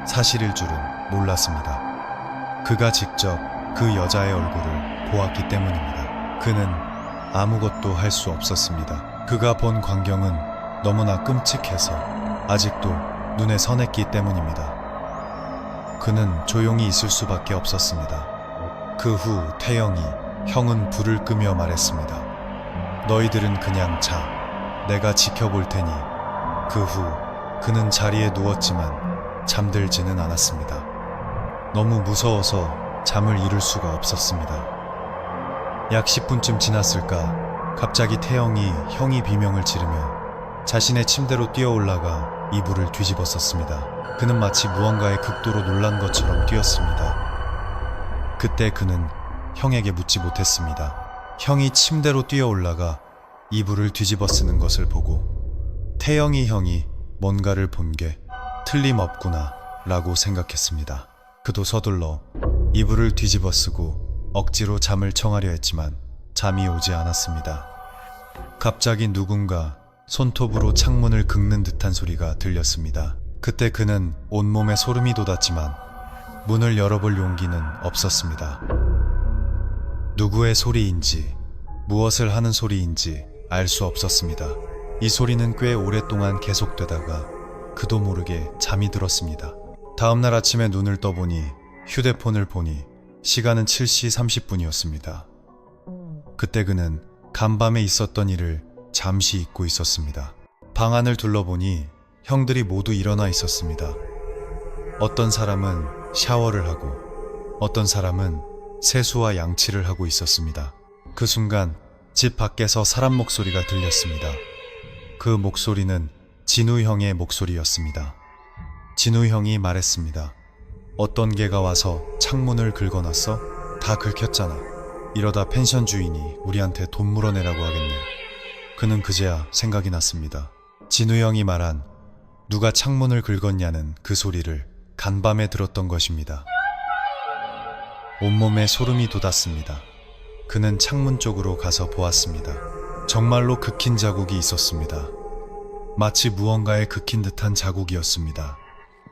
사실일 줄은 몰랐습니다. 그가 직접 그 여자의 얼굴을 보았기 때문입니다. 그는 아무것도 할 수 없었습니다. 그가 본 광경은 너무나 끔찍해서 아직도 눈에 선했기 때문입니다. 그는 조용히 있을 수밖에 없었습니다. 그 후 태영이 형은 불을 끄며 말했습니다. 너희들은 그냥 자. 내가 지켜볼 테니. 그 후 그는 자리에 누웠지만 잠들지는 않았습니다. 너무 무서워서 잠을 이룰 수가 없었습니다. 약 10분쯤 지났을까 갑자기 태영이 형이 비명을 지르며 자신의 침대로 뛰어 올라가 이불을 뒤집었었습니다. 그는 마치 무언가에 극도로 놀란 것처럼 뛰었습니다. 그때 그는 형에게 묻지 못했습니다. 형이 침대로 뛰어 올라가 이불을 뒤집어 쓰는 것을 보고 태영이 형이 뭔가를 본 게 틀림없구나 라고 생각했습니다. 그도 서둘러 이불을 뒤집어 쓰고 억지로 잠을 청하려 했지만 잠이 오지 않았습니다. 갑자기 누군가 손톱으로 창문을 긁는 듯한 소리가 들렸습니다. 그때 그는 온몸에 소름이 돋았지만 문을 열어볼 용기는 없었습니다. 누구의 소리인지 무엇을 하는 소리인지 알 수 없었습니다. 이 소리는 꽤 오랫동안 계속되다가 그도 모르게 잠이 들었습니다. 다음날 아침에 눈을 떠보니 휴대폰을 보니 시간은 7시 30분이었습니다. 그때 그는 간밤에 있었던 일을 잠시 잊고 있었습니다. 방 안을 둘러보니 형들이 모두 일어나 있었습니다. 어떤 사람은 샤워를 하고 어떤 사람은 세수와 양치를 하고 있었습니다. 그 순간 집 밖에서 사람 목소리가 들렸습니다. 그 목소리는 진우 형의 목소리였습니다. 진우 형이 말했습니다. 어떤 개가 와서 창문을 긁어놨어? 다 긁혔잖아. 이러다 펜션 주인이 우리한테 돈 물어내라고 하겠네. 그는 그제야 생각이 났습니다. 진우 형이 말한 누가 창문을 긁었냐는 그 소리를 간밤에 들었던 것입니다. 온몸에 소름이 돋았습니다. 그는 창문 쪽으로 가서 보았습니다. 정말로 긁힌 자국이 있었습니다. 마치 무언가에 긁힌 듯한 자국이었습니다.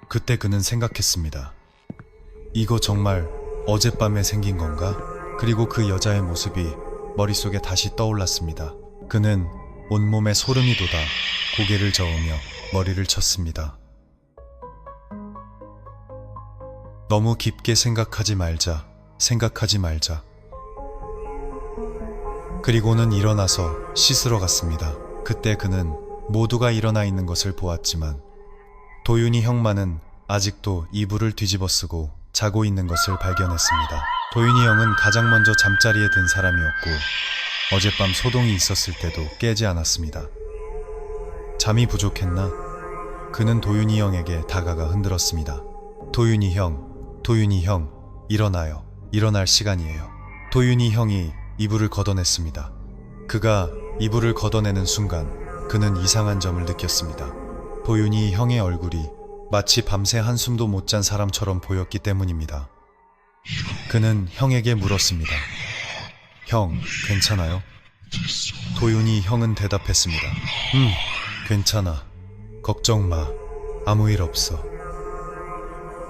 그때 그는 생각했습니다. 이거 정말 어젯밤에 생긴 건가? 그리고 그 여자의 모습이 머릿속에 다시 떠올랐습니다. 그는 온몸에 소름이 돋아 고개를 저으며 머리를 쳤습니다. 너무 깊게 생각하지 말자. 그리고는 일어나서 씻으러 갔습니다. 그때 그는 모두가 일어나 있는 것을 보았지만 도윤이 형만은 아직도 이불을 뒤집어 쓰고 자고 있는 것을 발견했습니다. 도윤이 형은 가장 먼저 잠자리에 든 사람이었고 어젯밤 소동이 있었을 때도 깨지 않았습니다. 잠이 부족했나? 그는 도윤이 형에게 다가가 흔들었습니다. 도윤이 형, 일어나요. 일어날 시간이에요. 도윤이 형이 이불을 걷어냈습니다. 그가 이불을 걷어내는 순간 그는 이상한 점을 느꼈습니다. 도윤이 형의 얼굴이 마치 밤새 한숨도 못 잔 사람처럼 보였기 때문입니다. 그는 형에게 물었습니다. 형, 괜찮아요? 도윤이 형은 대답했습니다. 괜찮아. 걱정 마. 아무 일 없어.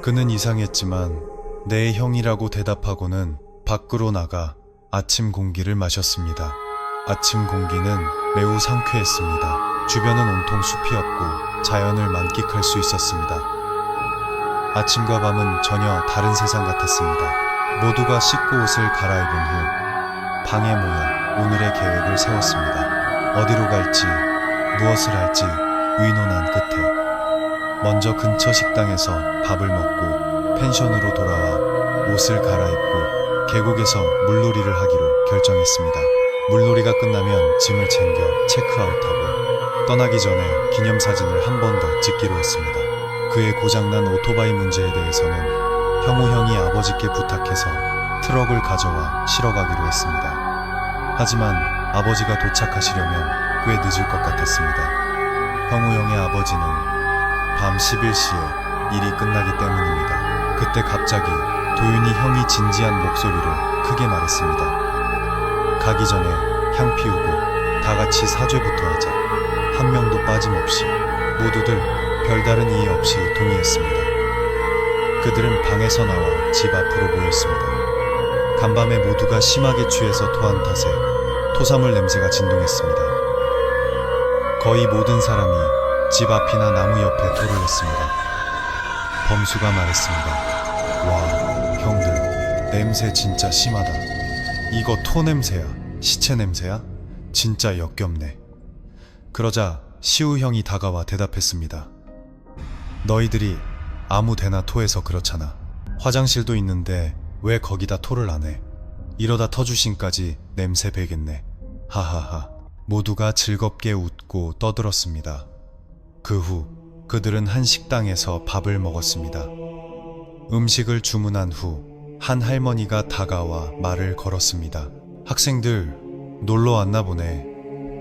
그는 이상했지만 내 형이라고 대답하고는 밖으로 나가 아침 공기를 마셨습니다. 아침 공기는 매우 상쾌했습니다. 주변은 온통 숲이었고 자연을 만끽할 수 있었습니다. 아침과 밤은 전혀 다른 세상 같았습니다. 모두가 씻고 옷을 갈아입은 후 방에 모여 오늘의 계획을 세웠습니다. 어디로 갈지, 무엇을 할지 의논한 끝에 먼저 근처 식당에서 밥을 먹고 펜션으로 돌아와 옷을 갈아입고 계곡에서 물놀이를 하기로 결정했습니다. 물놀이가 끝나면 짐을 챙겨 체크아웃하고 떠나기 전에 기념사진을 한 번 더 찍기로 했습니다. 그의 고장난 오토바이 문제에 대해서는 형우 형이 아버지께 부탁해서 트럭을 가져와 실어가기로 했습니다. 하지만 아버지가 도착하시려면 꽤 늦을 것 같았습니다. 형우 형의 아버지는 밤 11시에 일이 끝나기 때문입니다. 그때 갑자기 도윤이 형이 진지한 목소리로 크게 말했습니다. 가기 전에 향 피우고 다 같이 사죄부터 하자. 한 명도 빠짐없이 모두들 별다른 이의 없이 동의했습니다. 그들은 방에서 나와 집 앞으로 모였습니다. 간밤에 모두가 심하게 취해서 토한 탓에 토사물 냄새가 진동했습니다. 거의 모든 사람이 집 앞이나 나무 옆에 토를 했습니다. 범수가 말했습니다. 와, 형들, 냄새 진짜 심하다. 이거 토 냄새야? 시체 냄새야? 진짜 역겹네. 그러자 시우 형이 다가와 대답했습니다. 너희들이 아무 데나 토해서 그렇잖아. 화장실도 있는데 왜 거기다 토를 안 해? 이러다 터주신까지 냄새 배겠네. 하하하. 모두가 즐겁게 웃고 떠들었습니다. 그 후 그들은 한 식당에서 밥을 먹었습니다. 음식을 주문한 후 한 할머니가 다가와 말을 걸었습니다. 학생들 놀러 왔나 보네.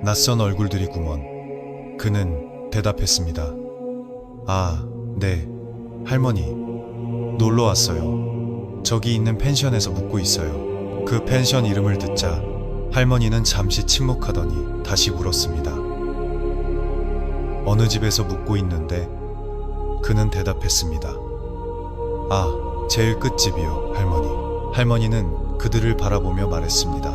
낯선 얼굴들이구먼. 그는 대답했습니다. 아, 네, 할머니. 놀러 왔어요. 저기 있는 펜션에서 묵고 있어요. 그 펜션 이름을 듣자 할머니는 잠시 침묵하더니 다시 물었습니다. 어느 집에서 묵고 있는데? 그는 대답했습니다. 아, 제일 끝집이요, 할머니. 할머니는 그들을 바라보며 말했습니다.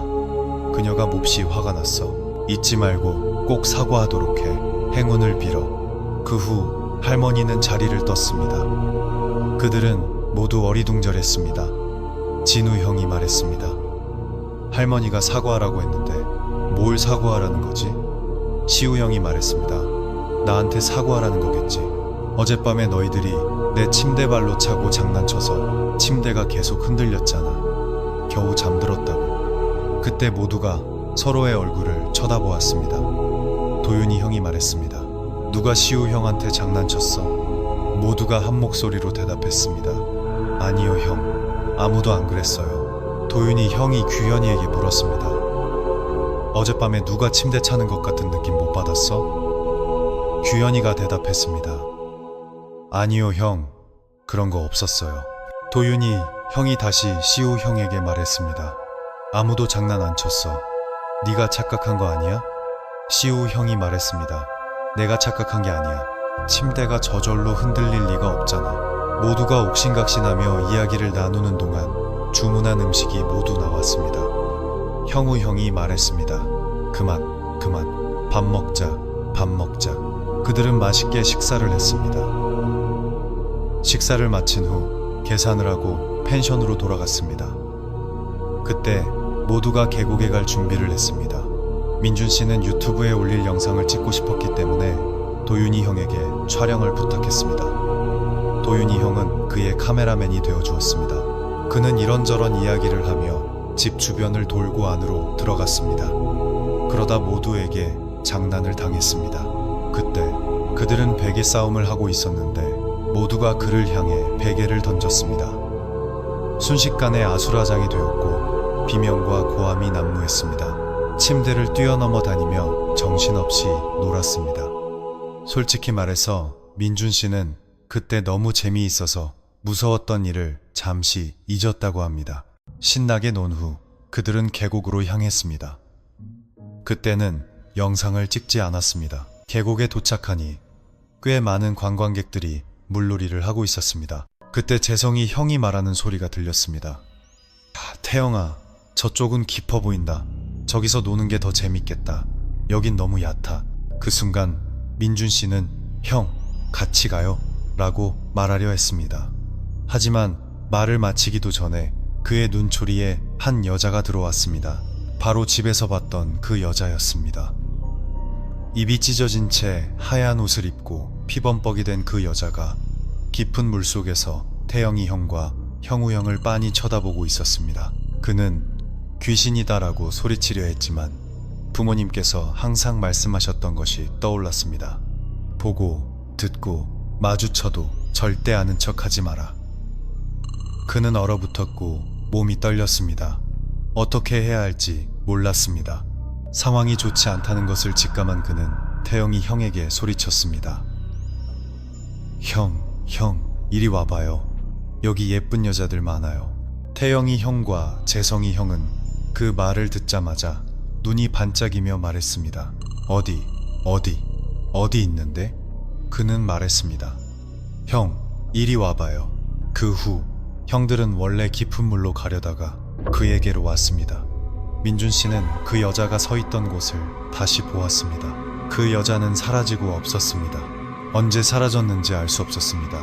그녀가 몹시 화가 났어. 잊지 말고 꼭 사과하도록 해. 행운을 빌어. 그 후 할머니는 자리를 떴습니다. 그들은 모두 어리둥절했습니다. 진우 형이 말했습니다. 할머니가 사과하라고 했는데 뭘 사과하라는 거지? 시우 형이 말했습니다. 나한테 사과하라는 거겠지. 어젯밤에 너희들이 내 침대발로 차고 장난쳐서 침대가 계속 흔들렸잖아. 겨우 잠들었다고. 그때 모두가 서로의 얼굴을 쳐다보았습니다. 도윤이 형이 말했습니다. 누가 시우 형한테 장난쳤어? 모두가 한 목소리로 대답했습니다. 아니요 형, 아무도 안 그랬어요. 도윤이 형이 규현이에게 물었습니다. 어젯밤에 누가 침대 차는 것 같은 느낌 못 받았어? 규현이가 대답했습니다. 아니요 형, 그런 거 없었어요. 도윤이 형이 다시 시우 형에게 말했습니다. 아무도 장난 안 쳤어. 네가 착각한 거 아니야? 시우 형이 말했습니다. 내가 착각한 게 아니야. 침대가 저절로 흔들릴 리가 없잖아. 모두가 옥신각신하며 이야기를 나누는 동안 주문한 음식이 모두 나왔습니다. 형우 형이 말했습니다. 그만, 밥 먹자, 밥 먹자. 그들은 맛있게 식사를 했습니다. 식사를 마친 후 계산을 하고 펜션으로 돌아갔습니다. 그때 모두가 계곡에 갈 준비를 했습니다. 민준 씨는 유튜브에 올릴 영상을 찍고 싶었기 때문에 도윤이 형에게 촬영을 부탁했습니다. 도윤이 형은 그의 카메라맨이 되어 주었습니다. 그는 이런저런 이야기를 하며 집 주변을 돌고 안으로 들어갔습니다. 그러다 모두에게 장난을 당했습니다. 그때 그들은 베개 싸움을 하고 있었는데 모두가 그를 향해 베개를 던졌습니다. 순식간에 아수라장이 되었고 비명과 고함이 난무했습니다. 침대를 뛰어넘어 다니며 정신없이 놀았습니다. 솔직히 말해서 민준 씨는 그때 너무 재미있어서 무서웠던 일을 잠시 잊었다고 합니다. 신나게 논 후 그들은 계곡으로 향했습니다. 그때는 영상을 찍지 않았습니다. 계곡에 도착하니 꽤 많은 관광객들이 물놀이를 하고 있었습니다. 그때 재성이 형이 말하는 소리가 들렸습니다. 태영아, 저쪽은 깊어 보인다. 저기서 노는 게 더 재밌겠다. 여긴 너무 얕아. 그 순간 민준 씨는 형, 같이 가요 라고 말하려 했습니다. 하지만 말을 마치기도 전에 그의 눈초리에 한 여자가 들어왔습니다. 바로 집에서 봤던 그 여자였습니다. 입이 찢어진 채 하얀 옷을 입고 피범벅이 된 그 여자가 깊은 물속에서 태영이 형과 형우 형을 빤히 쳐다보고 있었습니다. 그는 귀신이다라고 소리치려 했지만 부모님께서 항상 말씀하셨던 것이 떠올랐습니다. 보고, 듣고, 마주쳐도 절대 아는 척하지 마라. 그는 얼어붙었고 몸이 떨렸습니다. 어떻게 해야 할지 몰랐습니다. 상황이 좋지 않다는 것을 직감한 그는 태영이 형에게 소리쳤습니다. 형, 이리 와봐요. 여기 예쁜 여자들 많아요. 태영이 형과 재성이 형은 그 말을 듣자마자 눈이 반짝이며 말했습니다. 어디 있는데? 그는 말했습니다. 형, 이리 와봐요. 그 후 형들은 원래 깊은 물로 가려다가 그에게로 왔습니다. 민준 씨는 그 여자가 서 있던 곳을 다시 보았습니다. 그 여자는 사라지고 없었습니다. 언제 사라졌는지 알 수 없었습니다.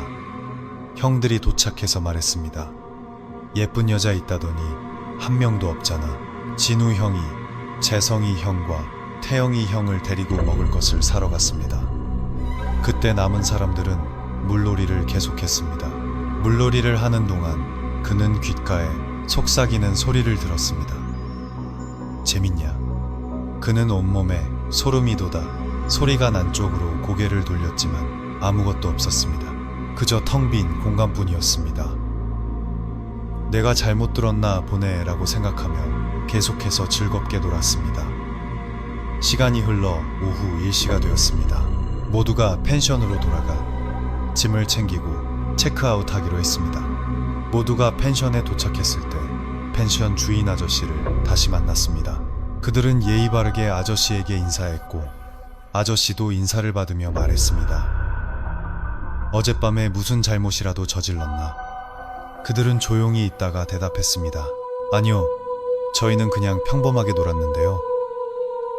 형들이 도착해서 말했습니다. 예쁜 여자 있다더니 한 명도 없잖아. 진우 형이 재성이 형과 태영이 형을 데리고 먹을 것을 사러 갔습니다. 그때 남은 사람들은 물놀이를 계속했습니다. 물놀이를 하는 동안 그는 귓가에 속삭이는 소리를 들었습니다. 재밌냐? 그는 온몸에 소름이 돋아 소리가 난 쪽으로 고개를 돌렸지만 아무것도 없었습니다. 그저 텅 빈 공간뿐이었습니다. 내가 잘못 들었나 보네 라고 생각하며 계속해서 즐겁게 놀았습니다. 시간이 흘러 오후 1시가 되었습니다. 모두가 펜션으로 돌아가 짐을 챙기고 체크아웃 하기로 했습니다. 모두가 펜션에 도착했을 때 펜션 주인 아저씨를 다시 만났습니다. 그들은 예의 바르게 아저씨에게 인사했고 아저씨도 인사를 받으며 말했습니다. 어젯밤에 무슨 잘못이라도 저질렀나? 그들은 조용히 있다가 대답했습니다. 아니요, 저희는 그냥 평범하게 놀았는데요.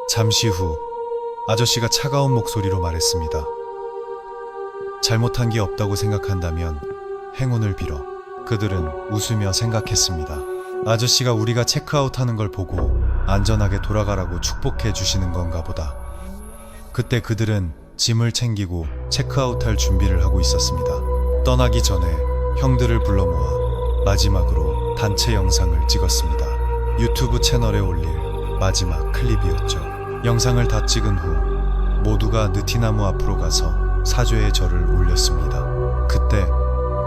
잠시 후 아저씨가 차가운 목소리로 말했습니다. 잘못한 게 없다고 생각한다면 행운을 빌어. 그들은 웃으며 생각했습니다. 아저씨가 우리가 체크아웃하는 걸 보고 안전하게 돌아가라고 축복해 주시는 건가 보다. 그때 그들은 짐을 챙기고 체크아웃할 준비를 하고 있었습니다. 떠나기 전에 형들을 불러 모아 마지막으로 단체 영상을 찍었습니다. 유튜브 채널에 올릴 마지막 클립이었죠. 영상을 다 찍은 후 모두가 느티나무 앞으로 가서 사죄의 절을 올렸습니다. 그때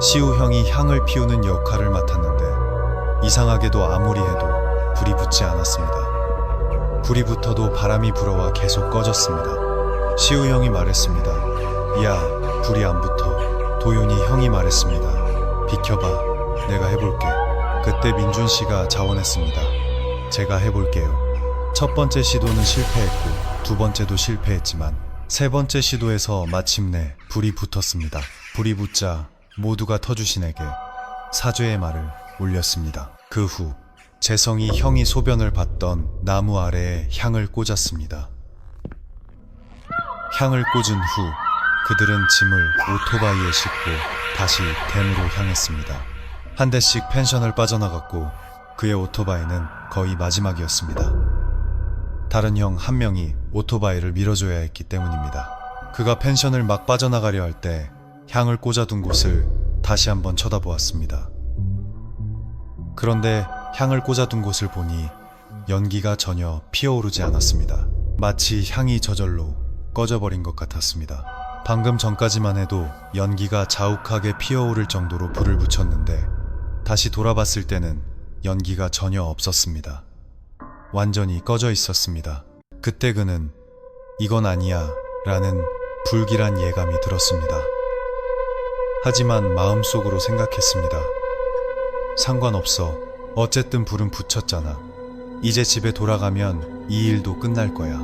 시우 형이 향을 피우는 역할을 맡았는데 이상하게도 아무리 해도 불이 붙지 않았습니다. 불이 붙어도 바람이 불어와 계속 꺼졌습니다. 시우 형이 말했습니다. 야, 불이 안 붙어. 도윤이 형이 말했습니다. 비켜봐, 내가 해볼게. 그때 민준 씨가 자원했습니다. 제가 해볼게요. 첫 번째 시도는 실패했고 두 번째도 실패했지만 세 번째 시도에서 마침내 불이 붙었습니다. 불이 붙자 모두가 터주신에게 사죄의 말을 올렸습니다. 그 후 재성이 형이 소변을 봤던 나무 아래에 향을 꽂았습니다. 향을 꽂은 후 그들은 짐을 오토바이에 싣고 다시 댐으로 향했습니다. 한 대씩 펜션을 빠져나갔고 그의 오토바이는 거의 마지막이었습니다. 다른 형 한 명이 오토바이를 밀어줘야 했기 때문입니다. 그가 펜션을 막 빠져나가려 할 때 향을 꽂아둔 곳을 다시 한번 쳐다보았습니다. 그런데 향을 꽂아둔 곳을 보니 연기가 전혀 피어오르지 않았습니다. 마치 향이 저절로 꺼져버린 것 같았습니다. 방금 전까지만 해도 연기가 자욱하게 피어오를 정도로 불을 붙였는데 다시 돌아봤을 때는 연기가 전혀 없었습니다. 완전히 꺼져 있었습니다. 그때 그는 이건 아니야 라는 불길한 예감이 들었습니다. 하지만 마음속으로 생각했습니다. 상관없어. 어쨌든 불은 붙였잖아. 이제 집에 돌아가면 이 일도 끝날 거야.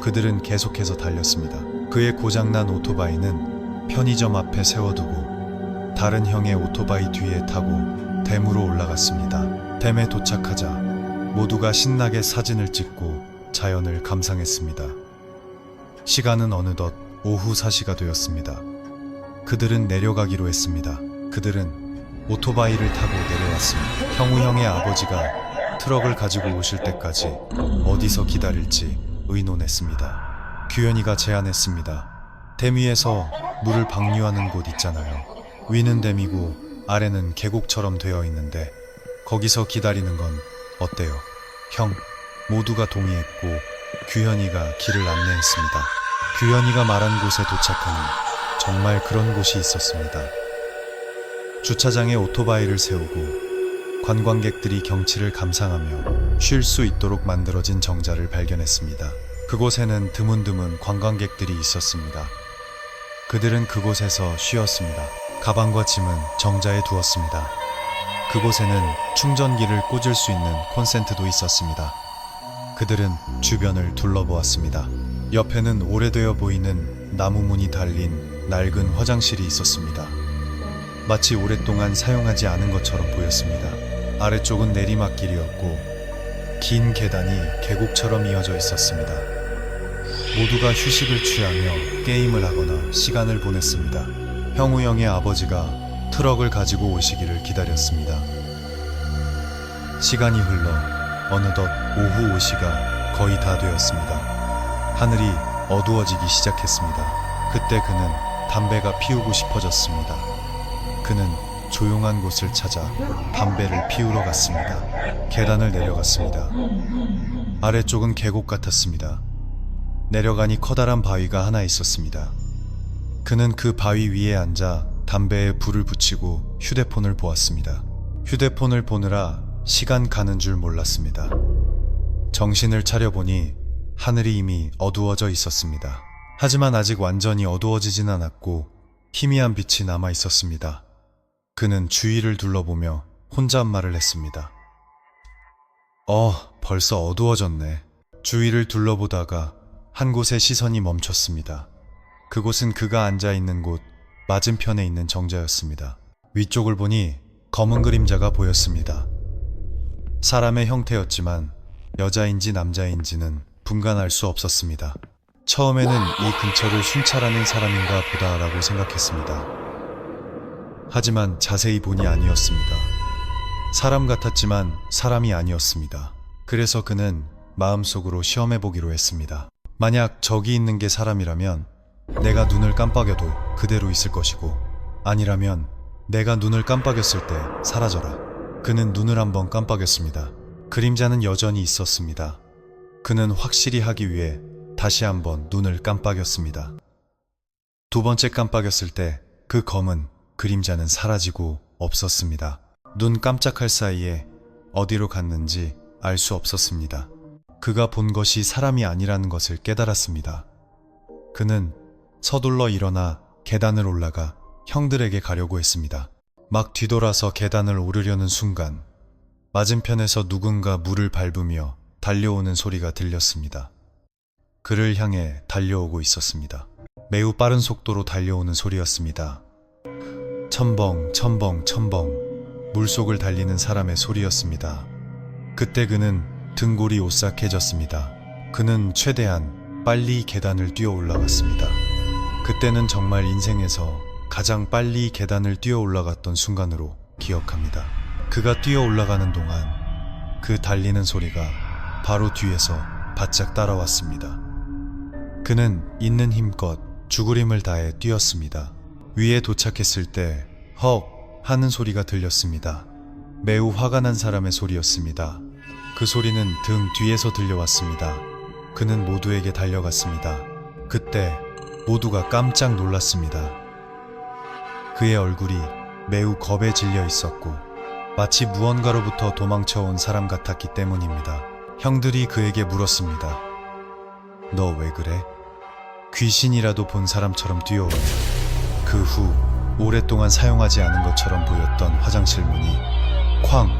그들은 계속해서 달렸습니다. 그의 고장난 오토바이는 편의점 앞에 세워두고 다른 형의 오토바이 뒤에 타고 댐으로 올라갔습니다. 댐에 도착하자 모두가 신나게 사진을 찍고 자연을 감상했습니다. 시간은 어느덧 오후 4시가 되었습니다. 그들은 내려가기로 했습니다. 그들은 오토바이를 타고 내려왔습니다. 형우 형의 아버지가 트럭을 가지고 오실 때까지 어디서 기다릴지 의논했습니다. 규현이가 제안했습니다. 댐 위에서 물을 방류하는 곳 있잖아요. 위는 댐이고 아래는 계곡처럼 되어 있는데 거기서 기다리는 건 어때요? 형, 모두가 동의했고 규현이가 길을 안내했습니다. 규현이가 말한 곳에 도착하니 정말 그런 곳이 있었습니다. 주차장에 오토바이를 세우고 관광객들이 경치를 감상하며 쉴 수 있도록 만들어진 정자를 발견했습니다. 그곳에는 드문드문 관광객들이 있었습니다. 그들은 그곳에서 쉬었습니다. 가방과 짐은 정자에 두었습니다. 그곳에는 충전기를 꽂을 수 있는 콘센트도 있었습니다. 그들은 주변을 둘러보았습니다. 옆에는 오래되어 보이는 나무 문이 달린 낡은 화장실이 있었습니다. 마치 오랫동안 사용하지 않은 것처럼 보였습니다. 아래쪽은 내리막길이었고 긴 계단이 계곡처럼 이어져 있었습니다. 모두가 휴식을 취하며 게임을 하거나 시간을 보냈습니다. 형우 형의 아버지가 트럭을 가지고 오시기를 기다렸습니다. 시간이 흘러 어느덧 오후 5시가 거의 다 되었습니다. 하늘이 어두워지기 시작했습니다. 그때 그는 담배가 피우고 싶어졌습니다. 그는 조용한 곳을 찾아 담배를 피우러 갔습니다. 계단을 내려갔습니다. 아래쪽은 계곡 같았습니다. 내려가니 커다란 바위가 하나 있었습니다. 그는 그 바위 위에 앉아 담배에 불을 붙이고 휴대폰을 보았습니다. 휴대폰을 보느라 시간 가는 줄 몰랐습니다. 정신을 차려보니 하늘이 이미 어두워져 있었습니다. 하지만 아직 완전히 어두워지진 않았고 희미한 빛이 남아 있었습니다. 그는 주위를 둘러보며 혼잣말을 했습니다. 벌써 어두워졌네. 주위를 둘러보다가 한 곳에 시선이 멈췄습니다. 그곳은 그가 앉아있는 곳 맞은편에 있는 정자였습니다. 위쪽을 보니 검은 그림자가 보였습니다. 사람의 형태였지만 여자인지 남자인지는 분간할 수 없었습니다. 처음에는 이 근처를 순찰하는 사람인가 보다라고 생각했습니다. 하지만 자세히 보니 아니었습니다. 사람 같았지만 사람이 아니었습니다. 그래서 그는 마음속으로 시험해보기로 했습니다. 만약 저기 있는 게 사람이라면 내가 눈을 깜빡여도 그대로 있을 것이고, 아니라면 내가 눈을 깜빡였을 때 사라져라. 그는 눈을 한번 깜빡였습니다. 그림자는 여전히 있었습니다. 그는 확실히 하기 위해 다시 한번 눈을 깜빡였습니다. 두 번째 깜빡였을 때 그 검은 그림자는 사라지고 없었습니다. 눈 깜짝할 사이에 어디로 갔는지 알 수 없었습니다. 그가 본 것이 사람이 아니라는 것을 깨달았습니다. 그는 서둘러 일어나 계단을 올라가 형들에게 가려고 했습니다. 막 뒤돌아서 계단을 오르려는 순간 맞은편에서 누군가 물을 밟으며 달려오는 소리가 들렸습니다. 그를 향해 달려오고 있었습니다. 매우 빠른 속도로 달려오는 소리였습니다. 첨벙 첨벙 첨벙 물속을 달리는 사람의 소리였습니다. 그때 그는 등골이 오싹해졌습니다. 그는 최대한 빨리 계단을 뛰어 올라갔습니다. 그때는 정말 인생에서 가장 빨리 계단을 뛰어 올라갔던 순간으로 기억합니다. 그가 뛰어 올라가는 동안 그 달리는 소리가 바로 뒤에서 바짝 따라왔습니다. 그는 있는 힘껏 죽을 힘을 다해 뛰었습니다. 위에 도착했을 때 헉 하는 소리가 들렸습니다. 매우 화가 난 사람의 소리였습니다. 그 소리는 등 뒤에서 들려왔습니다. 그는 모두에게 달려갔습니다. 그때 모두가 깜짝 놀랐습니다. 그의 얼굴이 매우 겁에 질려 있었고 마치 무언가로부터 도망쳐온 사람 같았기 때문입니다. 형들이 그에게 물었습니다. 너 왜 그래? 귀신이라도 본 사람처럼 뛰어오네. 그 후 오랫동안 사용하지 않은 것처럼 보였던 화장실 문이 쾅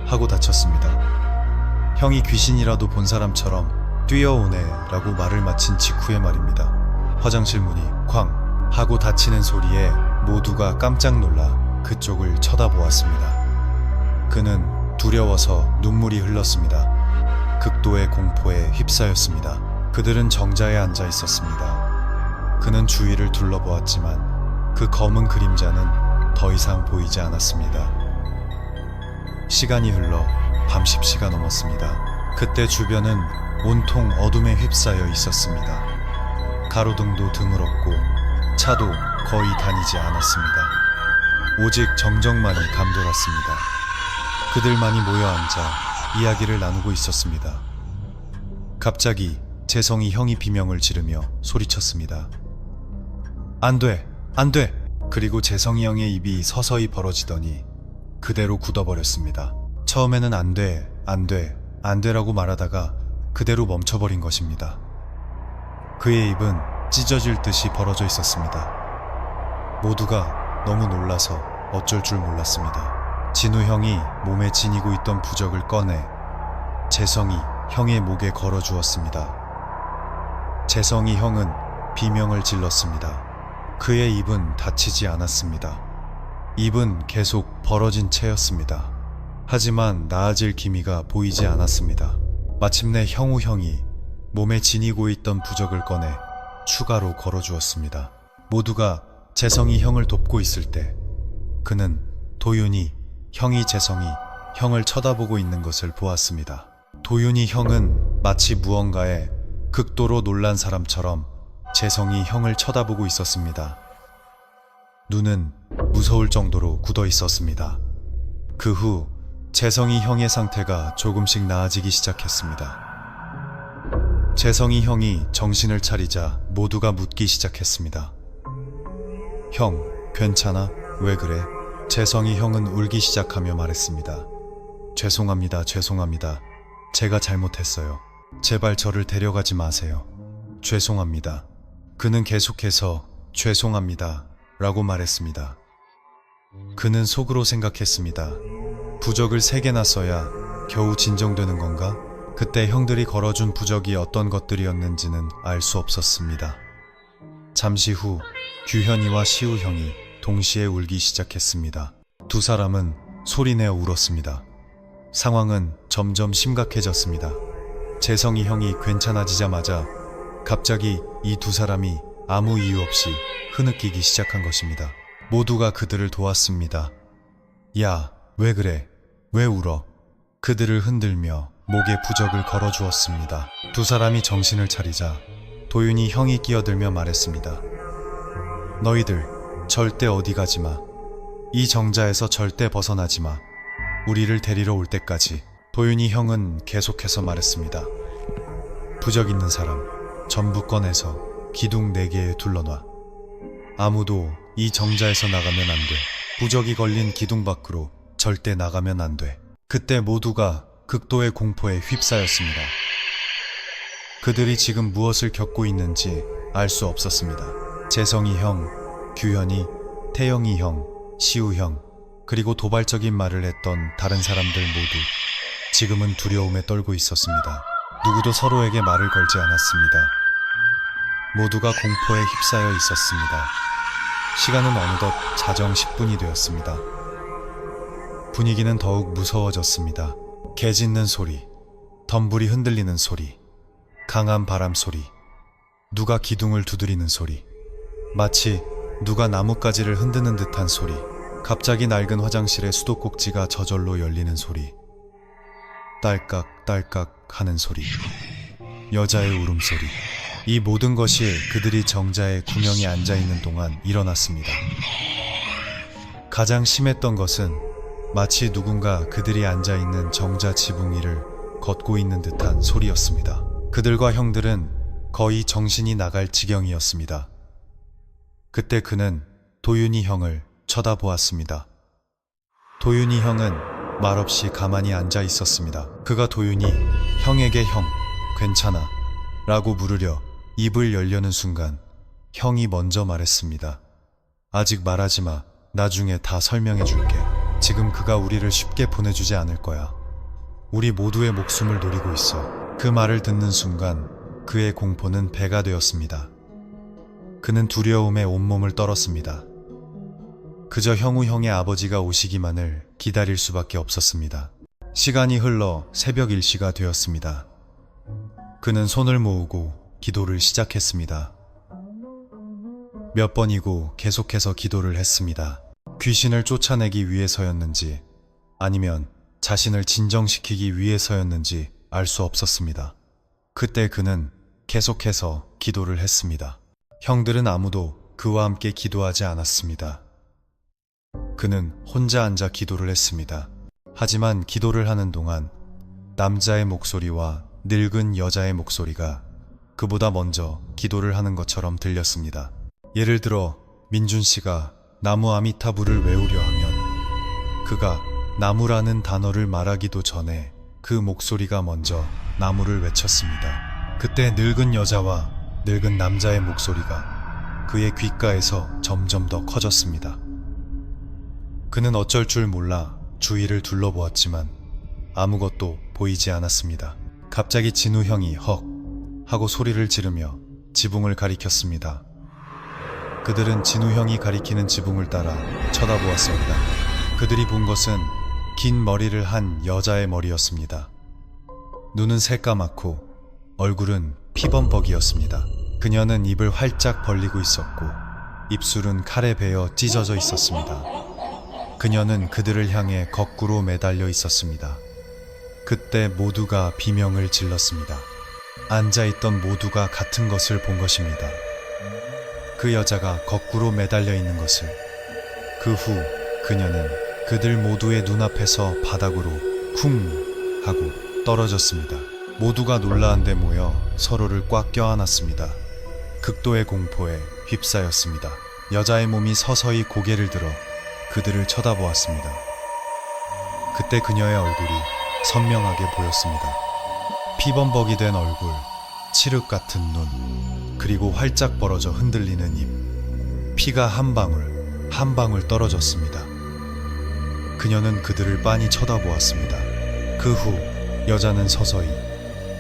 하고 닫혔습니다. 형이 귀신이라도 본 사람처럼 뛰어오네 라고 말을 마친 직후의 말입니다. 화장실 문이 쾅 하고 닫히는 소리에 모두가 깜짝 놀라 그쪽을 쳐다보았습니다. 그는 두려워서 눈물이 흘렀습니다. 극도의 공포에 휩싸였습니다. 그들은 정자에 앉아 있었습니다. 그는 주위를 둘러보았지만 그 검은 그림자는 더 이상 보이지 않았습니다. 시간이 흘러 밤 10시가 넘었습니다. 그때 주변은 온통 어둠에 휩싸여 있었습니다. 가로등도 드물었고 차도 거의 다니지 않았습니다. 오직 정적만이 감돌았습니다. 그들만이 모여 앉아 이야기를 나누고 있었습니다. 갑자기 재성이 형이 비명을 지르며 소리쳤습니다. 안 돼! 안 돼! 그리고 재성이 형의 입이 서서히 벌어지더니 그대로 굳어버렸습니다. 처음에는 안 돼, 안 돼, 안 돼라고 말하다가 그대로 멈춰버린 것입니다. 그의 입은 찢어질 듯이 벌어져 있었습니다. 모두가 너무 놀라서 어쩔 줄 몰랐습니다. 진우 형이 몸에 지니고 있던 부적을 꺼내 재성이 형의 목에 걸어 주었습니다. 재성이 형은 비명을 질렀습니다. 그의 입은 닫히지 않았습니다. 입은 계속 벌어진 채였습니다. 하지만 나아질 기미가 보이지 않았습니다. 마침내 형우 형이 몸에 지니고 있던 부적을 꺼내 추가로 걸어주었습니다. 모두가 재성이 형을 돕고 있을 때 그는 도윤이 형이 재성이 형을 쳐다보고 있는 것을 보았습니다. 도윤이 형은 마치 무언가에 극도로 놀란 사람처럼 재성이 형을 쳐다보고 있었습니다. 눈은 무서울 정도로 굳어 있었습니다. 그 후 재성이 형의 상태가 조금씩 나아지기 시작했습니다. 재성이 형이 정신을 차리자 모두가 묻기 시작했습니다. 형, 괜찮아? 왜 그래? 재성이 형은 울기 시작하며 말했습니다. 죄송합니다, 죄송합니다. 제가 잘못했어요. 제발 저를 데려가지 마세요. 죄송합니다. 그는 계속해서 죄송합니다 라고 말했습니다. 그는 속으로 생각했습니다. 부적을 3개나 써야 겨우 진정되는 건가? 그때 형들이 걸어준 부적이 어떤 것들이었는지는 알 수 없었습니다. 잠시 후 규현이와 시우 형이 동시에 울기 시작했습니다. 두 사람은 소리내어 울었습니다. 상황은 점점 심각해졌습니다. 재성이 형이 괜찮아지자마자 갑자기 이 두 사람이 아무 이유 없이 흐느끼기 시작한 것입니다. 모두가 그들을 도왔습니다. 야, 왜 그래? 왜 울어? 그들을 흔들며 목에 부적을 걸어주었습니다. 두 사람이 정신을 차리자 도윤이 형이 끼어들며 말했습니다. 너희들 절대 어디 가지 마. 이 정자에서 절대 벗어나지 마. 우리를 데리러 올 때까지. 도윤이 형은 계속해서 말했습니다. 부적 있는 사람 전부 꺼내서 기둥 4개에 둘러놔. 아무도 이 정자에서 나가면 안 돼. 부적이 걸린 기둥 밖으로 절대 나가면 안 돼. 그때 모두가 극도의 공포에 휩싸였습니다. 그들이 지금 무엇을 겪고 있는지 알 수 없었습니다. 재성이 형, 규현이, 태영이 형, 시우 형, 그리고 도발적인 말을 했던 다른 사람들 모두 지금은 두려움에 떨고 있었습니다. 누구도 서로에게 말을 걸지 않았습니다. 모두가 공포에 휩싸여 있었습니다. 시간은 어느덧 자정 10분이 되었습니다. 분위기는 더욱 무서워졌습니다. 개 짖는 소리, 덤불이 흔들리는 소리, 강한 바람 소리, 누가 기둥을 두드리는 소리, 마치 누가 나뭇가지를 흔드는 듯한 소리, 갑자기 낡은 화장실의 수도꼭지가 저절로 열리는 소리, 딸깍딸깍 하는 소리, 여자의 울음소리. 이 모든 것이 그들이 정자에 구명에 앉아있는 동안 일어났습니다. 가장 심했던 것은 마치 누군가 그들이 앉아있는 정자 지붕 위를 걷고 있는 듯한 소리였습니다. 그들과 형들은 거의 정신이 나갈 지경이었습니다. 그때 그는 도윤이 형을 쳐다보았습니다. 도윤이 형은 말없이 가만히 앉아 있었습니다. 그가 도윤이 형에게 형, 괜찮아 라고 물으려 입을 열려는 순간 형이 먼저 말했습니다. 아직 말하지 마. 나중에 다 설명해 줄게. 지금 그가 우리를 쉽게 보내주지 않을 거야. 우리 모두의 목숨을 노리고 있어. 그 말을 듣는 순간 그의 공포는 배가 되었습니다. 그는 두려움에 온몸을 떨었습니다. 그저 형우 형의 아버지가 오시기만을 기다릴 수밖에 없었습니다. 시간이 흘러 새벽 1시가 되었습니다. 그는 손을 모으고 기도를 시작했습니다. 몇 번이고 계속해서 기도를 했습니다. 귀신을 쫓아내기 위해서였는지 아니면 자신을 진정시키기 위해서였는지 알 수 없었습니다. 그때 그는 계속해서 기도를 했습니다. 형들은 아무도 그와 함께 기도하지 않았습니다. 그는 혼자 앉아 기도를 했습니다. 하지만 기도를 하는 동안 남자의 목소리와 늙은 여자의 목소리가 그보다 먼저 기도를 하는 것처럼 들렸습니다. 예를 들어 민준 씨가 나무 아미타불을 외우려 하면 그가 나무라는 단어를 말하기도 전에 그 목소리가 먼저 나무를 외쳤습니다. 그때 늙은 여자와 늙은 남자의 목소리가 그의 귓가에서 점점 더 커졌습니다. 그는 어쩔 줄 몰라 주위를 둘러보았지만 아무것도 보이지 않았습니다. 갑자기 진우 형이 헉 하고 소리를 지르며 지붕을 가리켰습니다. 그들은 진우 형이 가리키는 지붕을 따라 쳐다보았습니다. 그들이 본 것은 긴 머리를 한 여자의 머리였습니다. 눈은 새까맣고 얼굴은 피범벅이었습니다. 그녀는 입을 활짝 벌리고 있었고 입술은 칼에 베어 찢어져 있었습니다. 그녀는 그들을 향해 거꾸로 매달려 있었습니다. 그때 모두가 비명을 질렀습니다. 앉아있던 모두가 같은 것을 본 것입니다. 그 여자가 거꾸로 매달려 있는 것을. 그 후 그녀는 그들 모두의 눈앞에서 바닥으로 쿵 하고 떨어졌습니다. 모두가 놀라운 데 모여 서로를 꽉 껴안았습니다. 극도의 공포에 휩싸였습니다. 여자의 몸이 서서히 고개를 들어 그들을 쳐다보았습니다. 그때 그녀의 얼굴이 선명하게 보였습니다. 피범벅이 된 얼굴, 칠흑 같은 눈, 그리고 활짝 벌어져 흔들리는 입. 피가 한 방울, 한 방울 떨어졌습니다. 그녀는 그들을 빤히 쳐다보았습니다. 그 후 여자는 서서히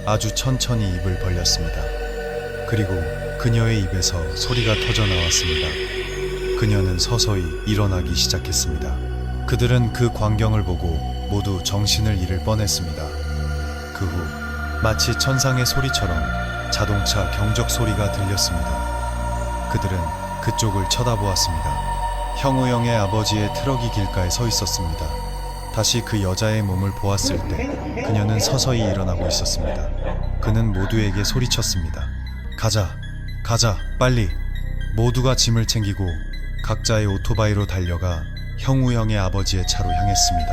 아주 천천히 입을 벌렸습니다. 그리고 그녀의 입에서 소리가 터져 나왔습니다. 그녀는 서서히 일어나기 시작했습니다. 그들은 그 광경을 보고 모두 정신을 잃을 뻔했습니다. 그 후 마치 천상의 소리처럼 자동차 경적 소리가 들렸습니다. 그들은 그쪽을 쳐다보았습니다. 형우 형의 아버지의 트럭이 길가에 서 있었습니다. 다시 그 여자의 몸을 보았을 때 그녀는 서서히 일어나고 있었습니다. 그는 모두에게 소리쳤습니다. 가자, 가자, 빨리. 모두가 짐을 챙기고 각자의 오토바이로 달려가 형우 형의 아버지의 차로 향했습니다.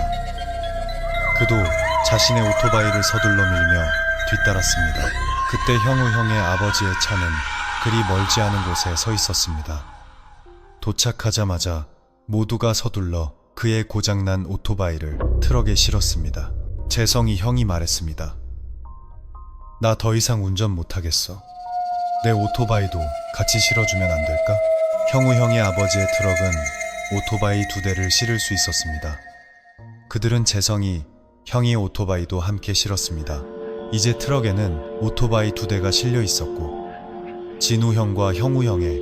그도 자신의 오토바이를 서둘러 밀며 뒤따랐습니다. 그때 형우 형의 아버지의 차는 그리 멀지 않은 곳에 서 있었습니다. 도착하자마자 모두가 서둘러 그의 고장난 오토바이를 트럭에 실었습니다. 재성이 형이 말했습니다. 나 더 이상 운전 못하겠어. 내 오토바이도 같이 실어주면 안 될까? 형우 형의 아버지의 트럭은 오토바이 2대를 실을 수 있었습니다. 그들은 재성이 형의 오토바이도 함께 실었습니다. 이제 트럭에는 오토바이 2대가 실려 있었고 진우 형과 형우 형의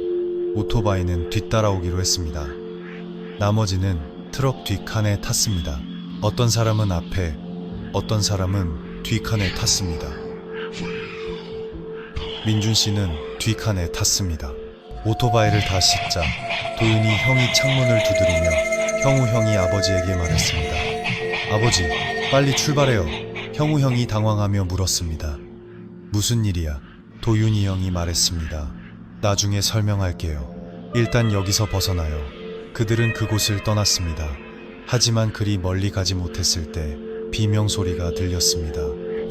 오토바이는 뒤따라오기로 했습니다. 나머지는 트럭 뒷칸에 탔습니다. 어떤 사람은 앞에, 어떤 사람은 뒷칸에 탔습니다. 민준 씨는 뒷칸에 탔습니다. 오토바이를 다 싣자 도윤이 형이 창문을 두드리며 형우 형이 아버지에게 말했습니다. 아버지, 빨리 출발해요. 형우 형이 당황하며 물었습니다. 무슨 일이야? 도윤이 형이 말했습니다. 나중에 설명할게요. 일단 여기서 벗어나요. 그들은 그곳을 떠났습니다. 하지만 그리 멀리 가지 못했을 때 비명소리가 들렸습니다.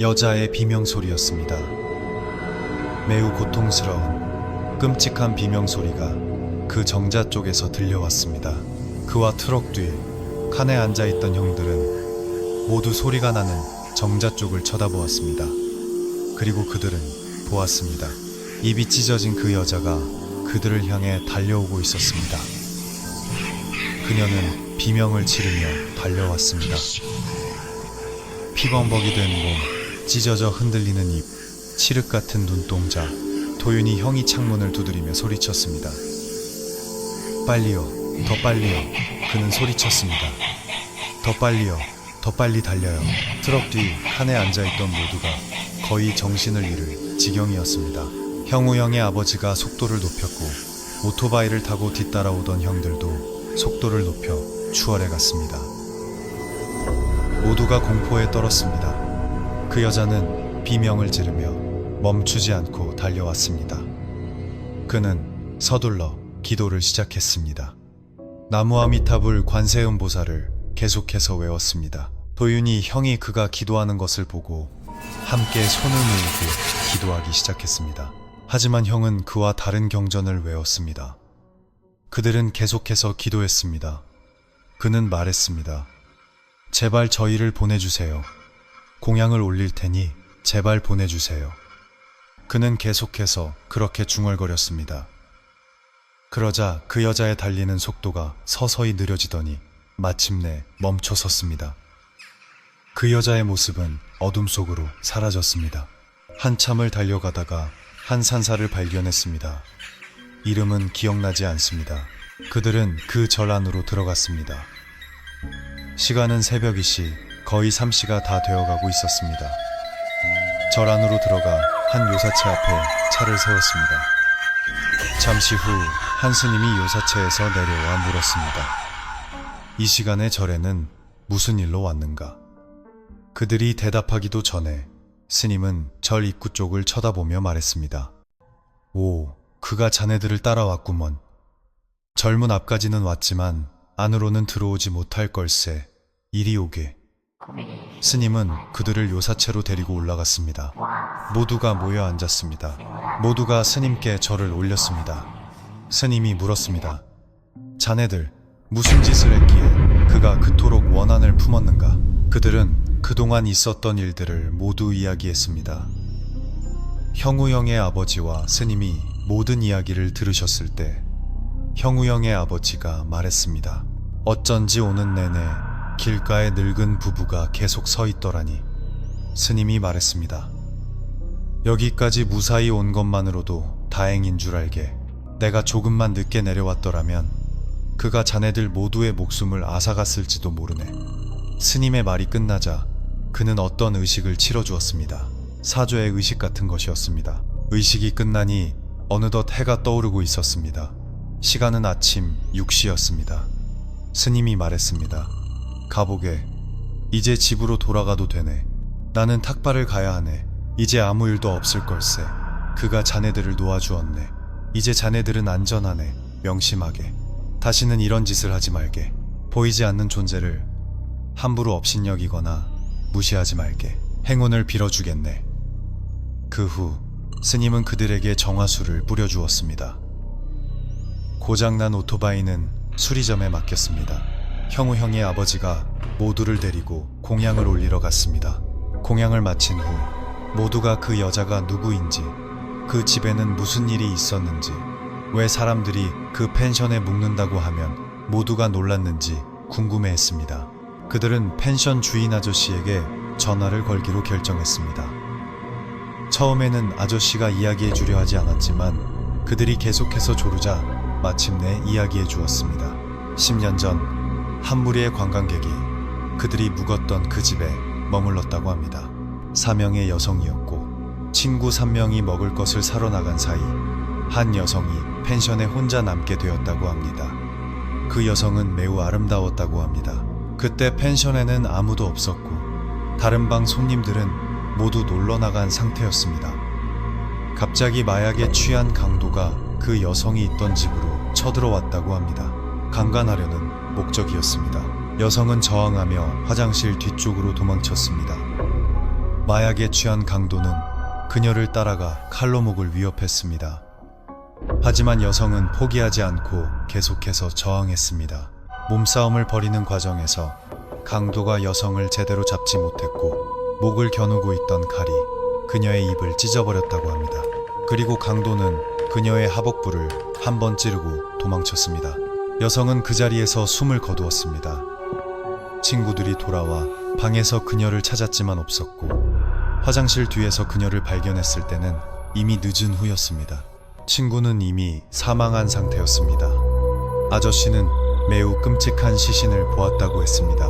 여자의 비명소리였습니다. 매우 고통스러운 끔찍한 비명소리가 그 정자 쪽에서 들려왔습니다. 그와 트럭 뒤 칸에 앉아있던 형들은 모두 소리가 나는 정자 쪽을 쳐다보았습니다. 그리고 그들은 보았습니다. 입이 찢어진 그 여자가 그들을 향해 달려오고 있었습니다. 그녀는 비명을 지르며 달려왔습니다. 피범벅이 된 몸, 찢어져 흔들리는 입, 칠흑 같은 눈동자, 도윤이 형이 창문을 두드리며 소리쳤습니다. 빨리요, 더 빨리요. 그는 소리쳤습니다. 더 빨리요, 더 빨리 달려요. 트럭 뒤 칸에 앉아있던 모두가 거의 정신을 잃을 지경이었습니다. 형우 형의 아버지가 속도를 높였고 오토바이를 타고 뒤따라오던 형들도 속도를 높여 추월해 갔습니다. 모두가 공포에 떨었습니다. 그 여자는 비명을 지르며 멈추지 않고 달려왔습니다. 그는 서둘러 기도를 시작했습니다. 나무아미타불 관세음보살을 계속해서 외웠습니다. 도윤이 형이 그가 기도하는 것을 보고 함께 손을 모으고 기도하기 시작했습니다. 하지만 형은 그와 다른 경전을 외웠습니다. 그들은 계속해서 기도했습니다. 그는 말했습니다. 제발 저희를 보내주세요. 공양을 올릴 테니 제발 보내주세요. 그는 계속해서 그렇게 중얼거렸습니다. 그러자 그 여자의 달리는 속도가 서서히 느려지더니 마침내 멈춰섰습니다. 그 여자의 모습은 어둠 속으로 사라졌습니다. 한참을 달려가다가 한 산사를 발견했습니다. 이름은 기억나지 않습니다. 그들은 그 절 안으로 들어갔습니다. 시간은 새벽이시 거의 3시가 다 되어가고 있었습니다. 절 안으로 들어가 한 요사체 앞에 차를 세웠습니다. 잠시 후 한 스님이 요사체에서 내려와 물었습니다. 이 시간에 절에는 무슨 일로 왔는가? 그들이 대답하기도 전에 스님은 절 입구 쪽을 쳐다보며 말했습니다. 오, 그가 자네들을 따라왔구먼. 절문 앞까지는 왔지만 안으로는 들어오지 못할 걸세. 이리 오게. 스님은 그들을 요사체로 데리고 올라갔습니다. 모두가 모여 앉았습니다. 모두가 스님께 절을 올렸습니다. 스님이 물었습니다. 자네들 무슨 짓을 했기에 그가 그토록 원한을 품었는가? 그들은 그동안 있었던 일들을 모두 이야기했습니다. 형우 형의 아버지와 스님이 모든 이야기를 들으셨을 때 형우 형의 아버지가 말했습니다. 어쩐지 오는 내내 길가에 늙은 부부가 계속 서 있더라니. 스님이 말했습니다. 여기까지 무사히 온 것만으로도 다행인 줄 알게. 내가 조금만 늦게 내려왔더라면 그가 자네들 모두의 목숨을 앗아갔을지도 모르네. 스님의 말이 끝나자 그는 어떤 의식을 치러주었습니다. 사죄의 의식 같은 것이었습니다. 의식이 끝나니 어느덧 해가 떠오르고 있었습니다. 시간은 아침 6시였습니다. 스님이 말했습니다. 가보게. 이제 집으로 돌아가도 되네. 나는 탁발을 가야 하네. 이제 아무 일도 없을 걸세. 그가 자네들을 놓아주었네. 이제 자네들은 안전하네. 명심하게. 다시는 이런 짓을 하지 말게. 보이지 않는 존재를 함부로 업신여기거나 무시하지 말게. 행운을 빌어주겠네. 그 후 스님은 그들에게 정화수를 뿌려주었습니다. 고장난 오토바이는 수리점에 맡겼습니다. 형우 형의 아버지가 모두를 데리고 공양을 올리러 갔습니다. 공양을 마친 후 모두가 그 여자가 누구인지, 그 집에는 무슨 일이 있었는지, 왜 사람들이 그 펜션에 묵는다고 하면 모두가 놀랐는지 궁금해했습니다. 그들은 펜션 주인 아저씨에게 전화를 걸기로 결정했습니다. 처음에는 아저씨가 이야기해 주려 하지 않았지만 그들이 계속해서 조르자 마침내 이야기해 주었습니다. 10년 전 한 무리의 관광객이 그들이 묵었던 그 집에 머물렀다고 합니다. 4명의 여성이었고 친구 3명이 먹을 것을 사러 나간 사이 한 여성이 펜션에 혼자 남게 되었다고 합니다. 그 여성은 매우 아름다웠다고 합니다. 그때 펜션에는 아무도 없었고 다른 방 손님들은 모두 놀러 나간 상태였습니다. 갑자기 마약에 취한 강도가 그 여성이 있던 집으로 쳐들어왔다고 합니다. 강간하려는 목적이었습니다. 여성은 저항하며 화장실 뒤쪽으로 도망쳤습니다. 마약에 취한 강도는 그녀를 따라가 칼로 목을 위협했습니다. 하지만 여성은 포기하지 않고 계속해서 저항했습니다. 몸싸움을 벌이는 과정에서 강도가 여성을 제대로 잡지 못했고 목을 겨누고 있던 칼이 그녀의 입을 찢어버렸다고 합니다. 그리고 강도는 그녀의 하복부를 한 번 찌르고 도망쳤습니다. 여성은 그 자리에서 숨을 거두었습니다. 친구들이 돌아와 방에서 그녀를 찾았지만 없었고 화장실 뒤에서 그녀를 발견했을 때는 이미 늦은 후였습니다. 친구는 이미 사망한 상태였습니다. 아저씨는 매우 끔찍한 시신을 보았다고 했습니다.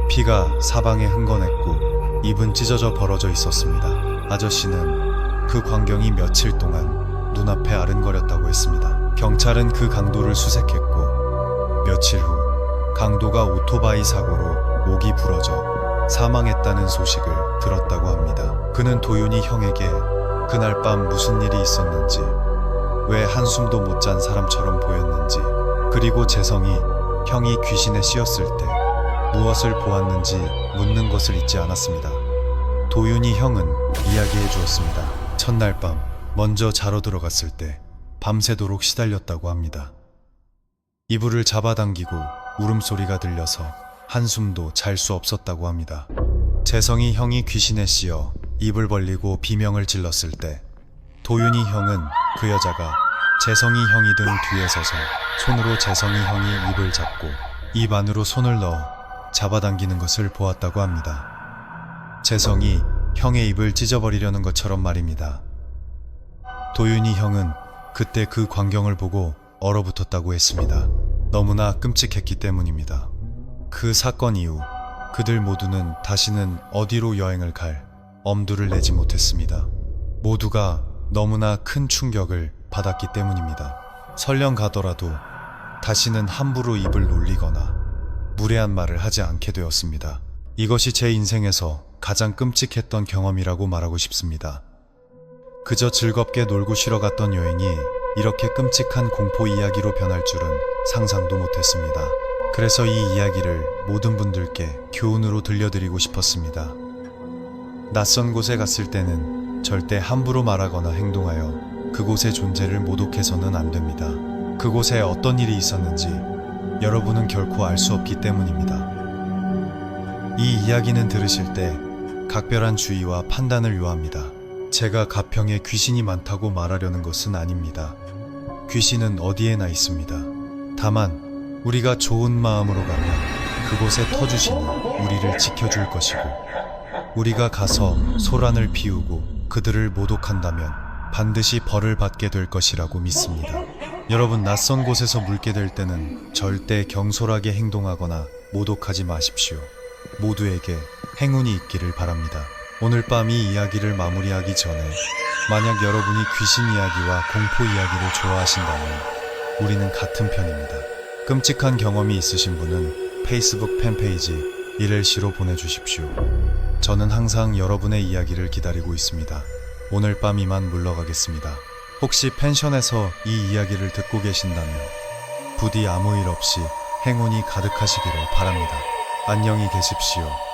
피가 사방에 흥건했고 입은 찢어져 벌어져 있었습니다. 아저씨는 그 광경이 며칠 동안 눈앞에 아른거렸다고 했습니다. 경찰은 그 강도를 수색했고 며칠 후 강도가 오토바이 사고로 목이 부러져 사망했다는 소식을 들었다고 합니다. 그는 도윤이 형에게 그날 밤 무슨 일이 있었는지, 왜 한숨도 못 잔 사람처럼 보였는지, 그리고 재성이 형이 귀신에 씌었을 때 무엇을 보았는지 묻는 것을 잊지 않았습니다. 도윤이 형은 이야기해 주었습니다. 첫날 밤 먼저 자러 들어갔을 때 밤새도록 시달렸다고 합니다. 이불을 잡아당기고 울음소리가 들려서 한숨도 잘 수 없었다고 합니다. 재성이 형이 귀신에 씌어 입을 벌리고 비명을 질렀을 때 도윤이 형은 그 여자가 재성이 형이 든 뒤에 서서 손으로 재성이 형이 입을 잡고 입 안으로 손을 넣어 잡아당기는 것을 보았다고 합니다. 재성이 형의 입을 찢어버리려는 것처럼 말입니다. 도윤이 형은 그때 그 광경을 보고 얼어붙었다고 했습니다. 너무나 끔찍했기 때문입니다. 그 사건 이후 그들 모두는 다시는 어디로 여행을 갈 엄두를 내지 못했습니다. 모두가 너무나 큰 충격을 받았기 때문입니다. 설령 가더라도 다시는 함부로 입을 놀리거나 무례한 말을 하지 않게 되었습니다. 이것이 제 인생에서 가장 끔찍했던 경험이라고 말하고 싶습니다. 그저 즐겁게 놀고 쉬러 갔던 여행이 이렇게 끔찍한 공포 이야기로 변할 줄은 상상도 못했습니다. 그래서 이 이야기를 모든 분들께 교훈으로 들려드리고 싶었습니다. 낯선 곳에 갔을 때는 절대 함부로 말하거나 행동하여 그곳의 존재를 모독해서는 안 됩니다. 그곳에 어떤 일이 있었는지 여러분은 결코 알 수 없기 때문입니다. 이 이야기는 들으실 때 각별한 주의와 판단을 요합니다. 제가 가평에 귀신이 많다고 말하려는 것은 아닙니다. 귀신은 어디에나 있습니다. 다만 우리가 좋은 마음으로 가면 그곳에 터주시는 우리를 지켜줄 것이고, 우리가 가서 소란을 피우고 그들을 모독한다면 반드시 벌을 받게 될 것이라고 믿습니다. 여러분, 낯선 곳에서 물게 될 때는 절대 경솔하게 행동하거나 모독하지 마십시오. 모두에게 행운이 있기를 바랍니다. 오늘 밤 이 이야기를 마무리하기 전에 만약 여러분이 귀신 이야기와 공포 이야기를 좋아하신다면 우리는 같은 편입니다. 끔찍한 경험이 있으신 분은 페이스북 팬페이지 이렐시로 보내주십시오. 저는 항상 여러분의 이야기를 기다리고 있습니다. 오늘 밤 이만 물러가겠습니다. 혹시 펜션에서 이 이야기를 듣고 계신다면 부디 아무 일 없이 행운이 가득하시기를 바랍니다. 안녕히 계십시오.